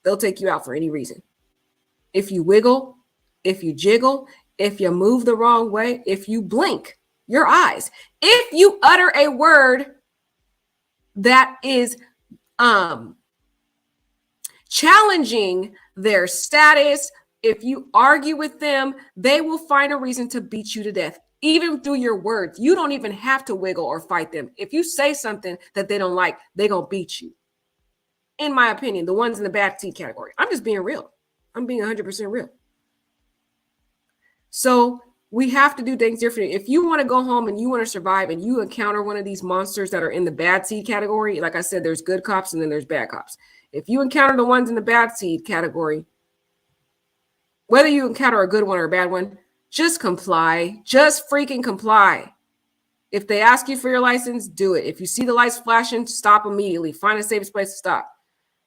They'll take you out for any reason. If you wiggle, if you jiggle, if you move the wrong way, if you blink your eyes, if you utter a word that is challenging their status, if you argue with them, they will find a reason to beat you to death, even through your words. You don't even have to wiggle or fight them. If you say something that they don't like, they're going to beat you. In my opinion, the ones in the bad seed category. I'm just being real. I'm being 100% real. So we have to do things differently. If you want to go home and you want to survive and you encounter one of these monsters that are in the bad seed category, like I said, there's good cops and then there's bad cops. If you encounter the ones in the bad seed category, whether you encounter a good one or a bad one, just comply. Just freaking comply. If they ask you for your license, do it. If you see the lights flashing, stop immediately. Find a safest place to stop.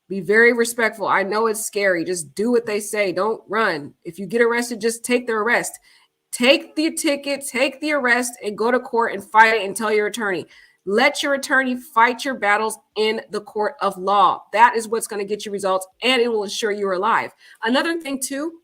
Be very respectful. I know it's scary. Just do what they say. Don't run. If you get arrested, just take the arrest. Take the ticket, take the arrest, and go to court and fight it and tell your attorney. Let your attorney fight your battles in the court of law. That is what's going to get you results, and it will ensure you're alive. Another thing, too,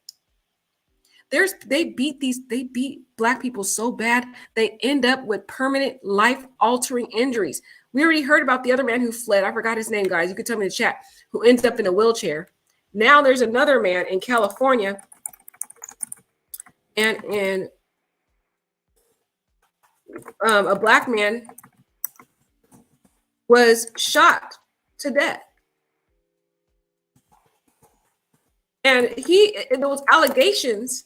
they beat black people so bad, they end up with permanent life-altering injuries. We already heard about the other man who fled. I forgot his name, guys. You could tell me in the chat, who ends up in a wheelchair. Now there's another man in California and a black man was shot to death. And there was allegations.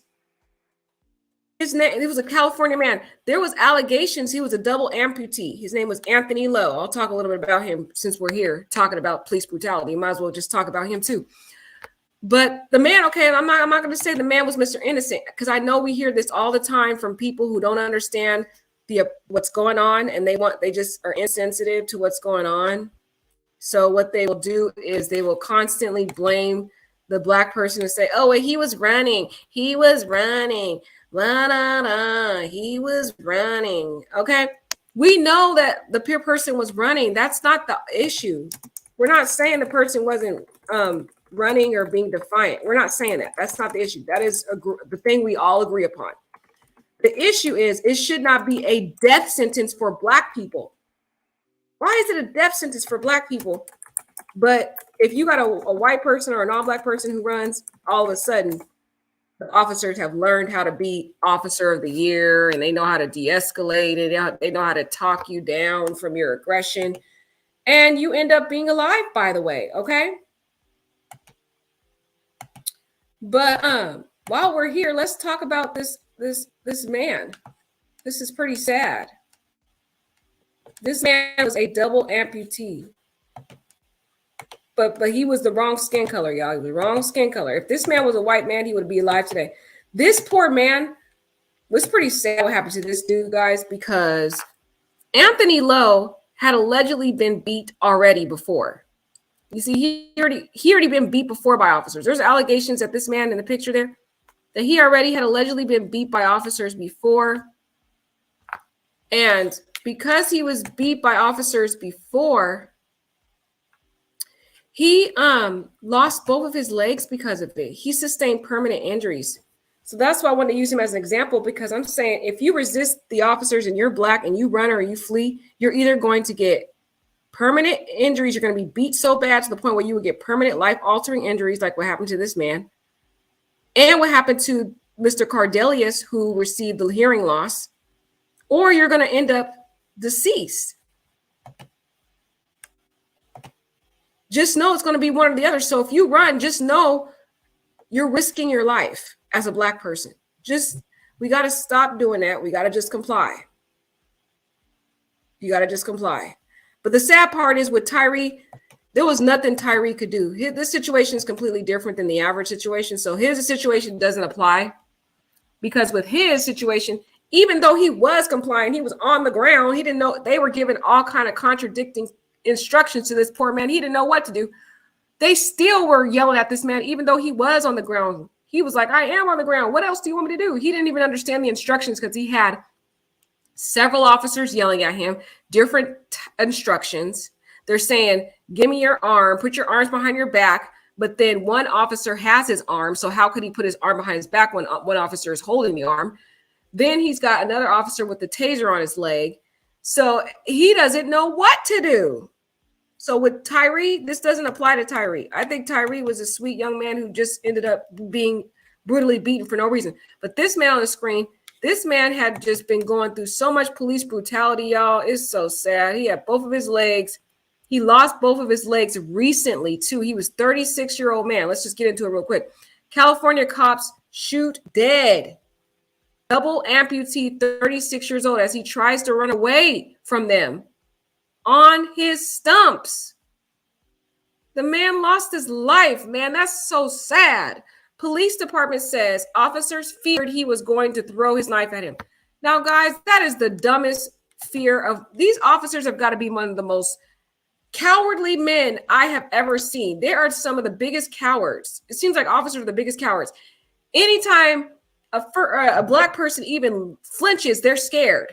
His name, he was a California man. There was allegations he was a double amputee. His name was Anthony Lowe. I'll talk a little bit about him since we're here talking about police brutality. Might as well just talk about him too. But the man, okay, I'm not going to say the man was Mr. Innocent, because I know we hear this all the time from people who don't understand what's going on, and they just are insensitive to what's going on. So what they will do is they will constantly blame the black person and say, "Oh, wait, he was running. He was running. La, la, la. He was running." Okay, we know that the peer person was running. That's not the issue. We're not saying the person wasn't running or being defiant. We're not saying that. That's not the issue. That is the thing we all agree upon. The issue is it should not be a death sentence for black people. Why is it a death sentence for black people? But if you got a white person or a non-black person who runs, all of a sudden, the officers have learned how to be officer of the year, and they know how to de-escalate it. They know how to talk you down from your aggression, and you end up being alive, by the way, okay? But while we're here, let's talk about this man. This is pretty sad. This man was a double amputee. But he was the wrong skin color, y'all. He was the wrong skin color. If this man was a white man, he would be alive today. This poor man was pretty sad what happened to this dude, guys, because Anthony Lowe had allegedly been beat already before. You see, he already been beat before by officers. There's allegations that this man in the picture there, that he already had allegedly been beat by officers before. And because he was beat by officers before, he lost both of his legs because of it. He sustained permanent injuries. So that's why I want to use him as an example, because I'm saying if you resist the officers and you're black and you run or you flee, you're either going to get permanent injuries. You're going to be beat so bad to the point where you would get permanent life-altering injuries, like what happened to this man, and what happened to Mr. Cardelius, who received the hearing loss, or you're going to end up deceased. Just know it's going to be one or the other. So if you run, just know you're risking your life as a black person. We got to stop doing that. We got to just comply. You got to just comply. But the sad part is with Tyre, there was nothing Tyre could do. This situation is completely different than the average situation. So his situation doesn't apply, because with his situation, Even though he was complying, he was on the ground. He didn't know. They were giving all kind of contradicting instructions to this poor man. He didn't know what to do. They still were yelling at this man, even though he was on the ground. He was like, I am on the ground. What else do you want me to do? He didn't even understand the instructions because he had several officers yelling at him, different instructions. They're saying, give me your arm, put your arms behind your back. But then one officer has his arm. So how could he put his arm behind his back when one officer is holding the arm? Then he's got another officer with the taser on his leg. So he doesn't know what to do. So with Tyre, this doesn't apply to Tyre. I think Tyre was a sweet young man who just ended up being brutally beaten for no reason. But this man on the screen, this man had just been going through so much police brutality, y'all. It's so sad. He had both of his legs. He lost both of his legs recently, too. He was a 36-year-old man. Let's just get into it real quick. California cops shoot dead double amputee, 36 years old, as he tries to run away from them on his stumps. The man lost his life, man. That's so sad. Police department says officers feared he was going to throw his knife at him. Now, guys, that is the dumbest fear of these officers. Have got to be one of the most cowardly men I have ever seen. They are some of the biggest cowards. It seems like officers are the biggest cowards. Anytime a black person even flinches, they're scared.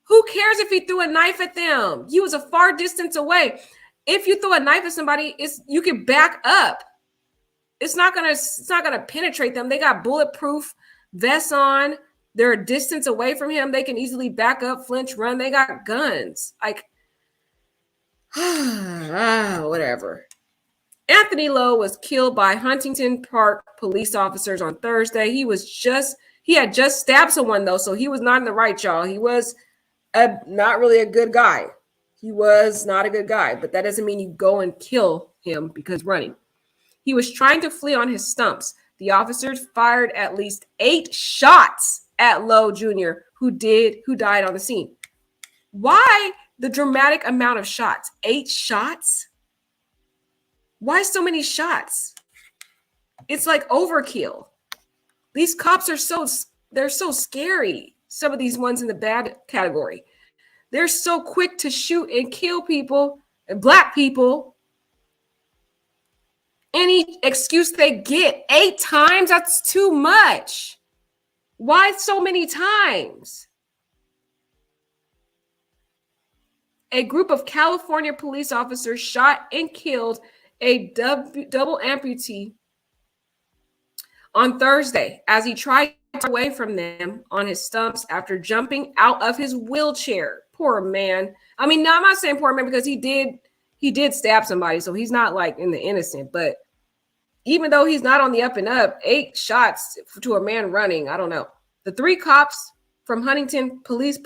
Who cares if he threw a knife at them? He was a far distance away. If you throw a knife at somebody, you can back up. It's not gonna penetrate them. They got bulletproof vests on. They're a distance away from him. They can easily back up, flinch, run. They got guns. Like, whatever. Anthony Lowe was killed by Huntington Park police officers on Thursday. He had just stabbed someone, though, so he was not in the right, y'all. He was not really a good guy. He was not a good guy, but that doesn't mean you go and kill him because running. He was trying to flee on his stumps. The officers fired at least 8 shots at Lowe Jr., who died on the scene. Why the dramatic amount of shots? 8 shots? Why so many shots? It's like overkill. These cops are they're so scary. Some of these ones in the bad category. They're so quick to shoot and kill people, and black people. Any excuse they get. 8 times, that's too much. Why so many times? A group of California police officers shot and killed a double amputee on Thursday as he tried to get away from them on his stumps after jumping out of his wheelchair. Poor man. I mean, no, I'm not saying poor man because he did stab somebody, so he's not like in the innocent. But even though he's not on the up and up, 8 shots to a man running, I don't know. The 3 cops from Huntington Police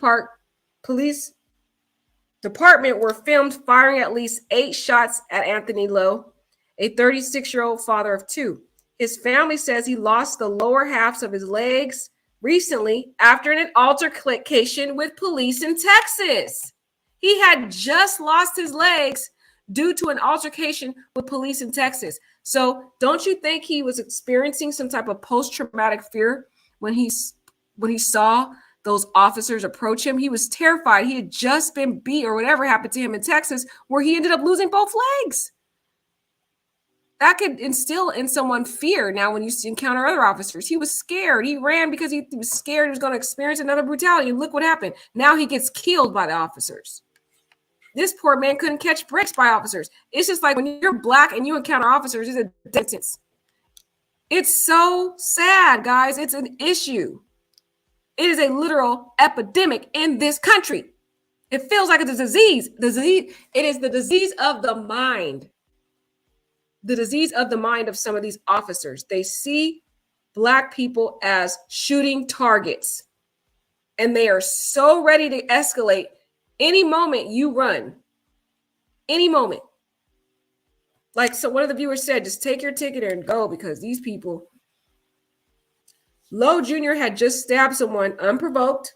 Department were filmed firing at least 8 shots at Anthony Lowe, a 36-year-old father of 2. His family says he lost the lower halves of his legs recently after an altercation with police in Texas. He had just lost his legs due to an altercation with police in Texas. So don't you think he was experiencing some type of post-traumatic fear when he saw those officers approach him? He was terrified. He had just been beat or whatever happened to him in Texas where he ended up losing both legs. That could instill in someone fear. Now, when you encounter other officers, he was scared. He ran because he was scared he was going to experience another brutality. And look what happened. Now he gets killed by the officers. This poor man couldn't catch breaks by officers. It's just like when you're black and you encounter officers, it's a sentence. It's so sad, guys. It's an issue. It is a literal epidemic in this country. It feels like it's a disease. It is the disease of the mind. The disease of the mind of some of these officers. They see black people as shooting targets. And they are so ready to escalate. Any moment you run. Any moment. Like so one of the viewers said, just take your ticket and go because these people. Lowe Jr. had just stabbed someone unprovoked.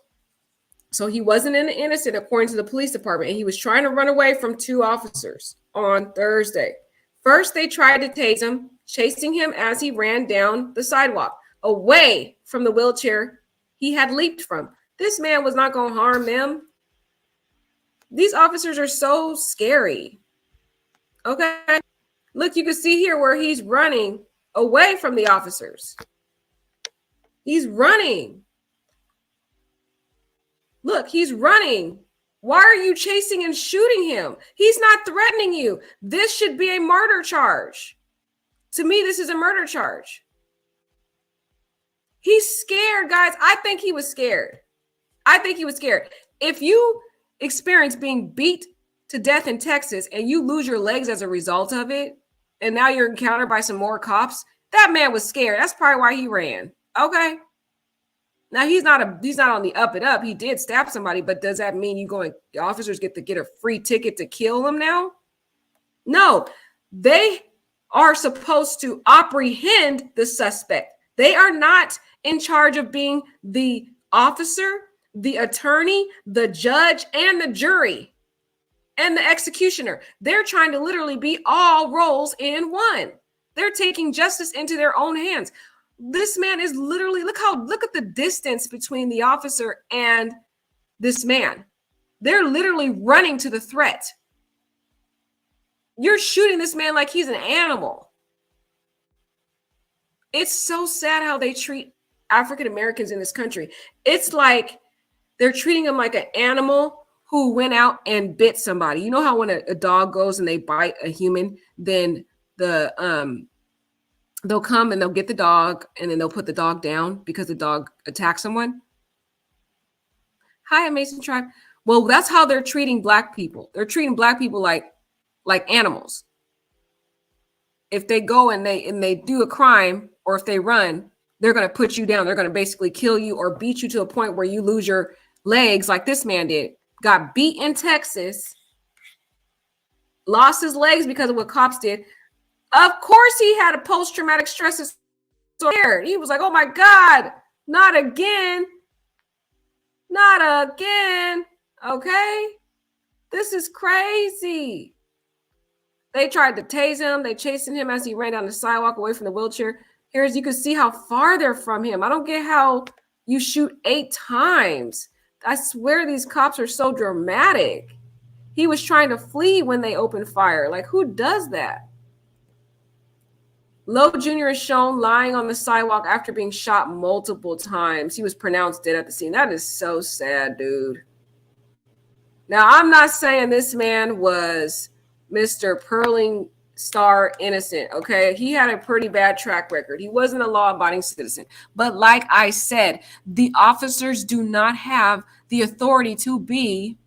So he wasn't an innocent according to the police department. And he was trying to run away from 2 officers on Thursday. First, they tried to tase him, chasing him as he ran down the sidewalk. away from the wheelchair he had leaped from. This man was not going to harm them. These officers are so scary. Okay. Look, you can see here where he's running away from the officers. He's running. Look, he's running. Why are you chasing and shooting him? He's not threatening you. This should be a murder charge. To me, this is a murder charge. He's scared, guys. I think he was scared. If you experience being beat to death in Texas and you lose your legs as a result of it, and now you're encountered by some more cops, that man was scared. That's probably why he ran. Okay. Now he's not on the up and up. He did stab somebody, but does that mean the officers get to get a free ticket to kill him now? No, they are supposed to apprehend the suspect. They are not in charge of being the officer, the attorney, the judge, and the jury, and the executioner. They're trying to literally be all roles in one. They're taking justice into their own hands. This man is literally, look at the distance between the officer and this man. They're literally running to the threat. You're shooting this man like he's an animal. It's so sad how they treat African Americans in this country. It's like they're treating them like an animal who went out and bit somebody. You know how when a dog goes and they bite a human, then they'll come and they'll get the dog and then they'll put the dog down because the dog attacked someone. Hi, Mason Tribe. Well, that's how they're treating Black people. They're treating Black people like animals. If they go and they do a crime, or if they run, they're going to put you down. They're going to basically kill you or beat you to a point where you lose your legs, like this man did. Got beat in Texas, lost his legs because of what cops did. Of course, he had a post-traumatic stress disorder. He was like, oh my God, not again. Not again. Okay. This is crazy. They tried to tase him. They chasing him as he ran down the sidewalk away from the wheelchair. Here's, you can see how far they're from him. I don't get how you shoot 8 times. I swear these cops are so dramatic. He was trying to flee when they opened fire. Like, who does that? Lowe Jr. is shown lying on the sidewalk after being shot multiple times. He was pronounced dead at the scene. That is so sad, dude. Now, I'm not saying this man was Mr. Perling Star innocent, okay? He had a pretty bad track record. He wasn't a law-abiding citizen. But like I said, the officers do not have the authority to be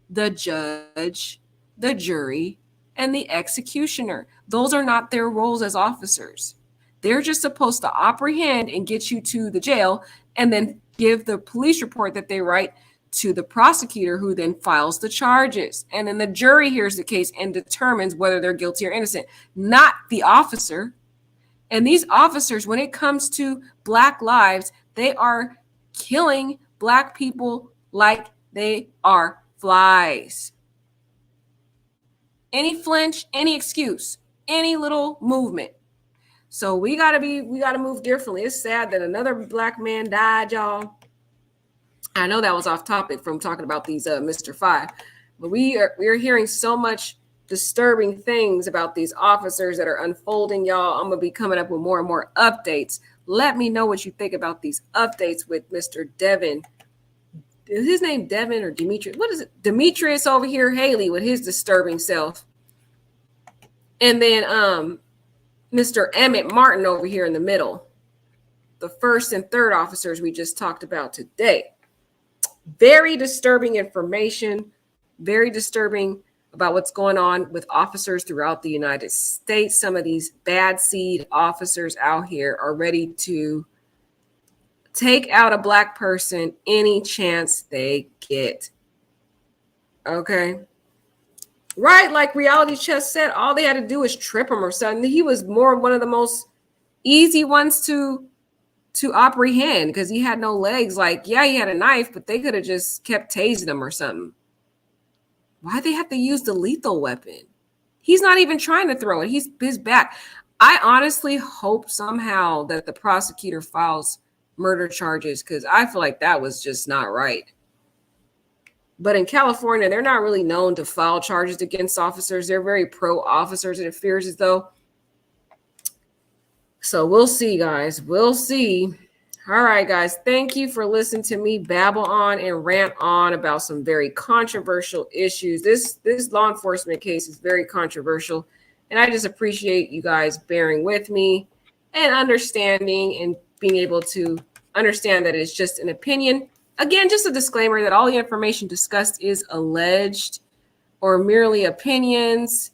the judge, the jury, and the executioner. Those are not their roles as officers. They're just supposed to apprehend and get you to the jail and then give the police report that they write to the prosecutor, who then files the charges. And then the jury hears the case and determines whether they're guilty or innocent, not the officer. And these officers, when it comes to Black lives, they are killing Black people like they are flies. Any flinch, any excuse, any little movement. So we gotta move differently. It's sad that another Black man died, y'all. I know that was off topic from talking about these Mr. 5, but we are hearing so much disturbing things about these officers that are unfolding, y'all. I'm gonna be coming up with more and more updates. Let me know what you think about these updates with Mr. Devin. Is his name Devin or Demetrius? What is it? Demetrius over here, Haley with his disturbing self. And then Mr. Emmett Martin over here in the middle. The first and third officers we just talked about today. Very disturbing information, very disturbing about what's going on with officers throughout the United States. Some of these bad seed officers out here are ready to take out a Black person any chance they get. Okay. Right, like Reality Chess said, all they had to do was trip him or something. He was one of the most easy ones to apprehend because he had no legs. Like, yeah, he had a knife, but they could have just kept tasing him or something. Why'd they have to use the lethal weapon? He's not even trying to throw it. His back. I honestly hope somehow that the prosecutor files murder charges, because I feel like that was just not right. But in California, they're not really known to file charges against officers. They're very pro officers, it appears as though. So we'll see, guys. We'll see. All right, guys. Thank you for listening to me babble on and rant on about some very controversial issues. This law enforcement case is very controversial, and I just appreciate you guys bearing with me and understanding and being able to understand that it's just an opinion. Again, just a disclaimer that all the information discussed is alleged or merely opinions,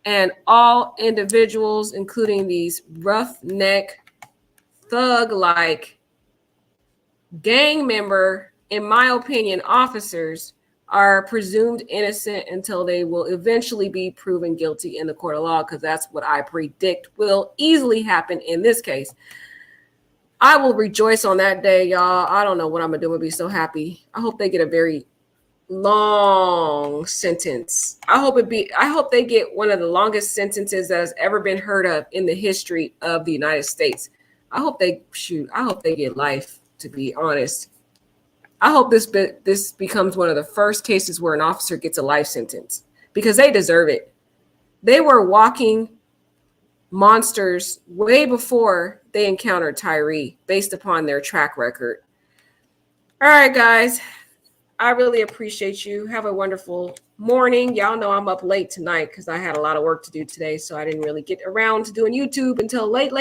and all individuals, including these roughneck, thug-like, gang member, in my opinion, officers, are presumed innocent until they will eventually be proven guilty in the court of law, because that's what I predict will easily happen in this case. I will rejoice on that day, y'all. I don't know what I'm gonna do. I'm gonna be so happy. I hope they get a very long sentence. I hope they get one of the longest sentences that has ever been heard of in the history of the United States. I hope they get life, to be honest. I hope this becomes one of the first cases where an officer gets a life sentence, because they deserve it. They were walking monsters way before they encountered Tyre, based upon their track record. All right, guys. I really appreciate you. Have a wonderful morning. Y'all know I'm up late tonight because I had a lot of work to do today, so I didn't really get around to doing YouTube until late.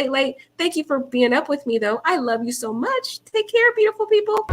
Thank you for being up with me, though. I love you so much. Take care, beautiful people.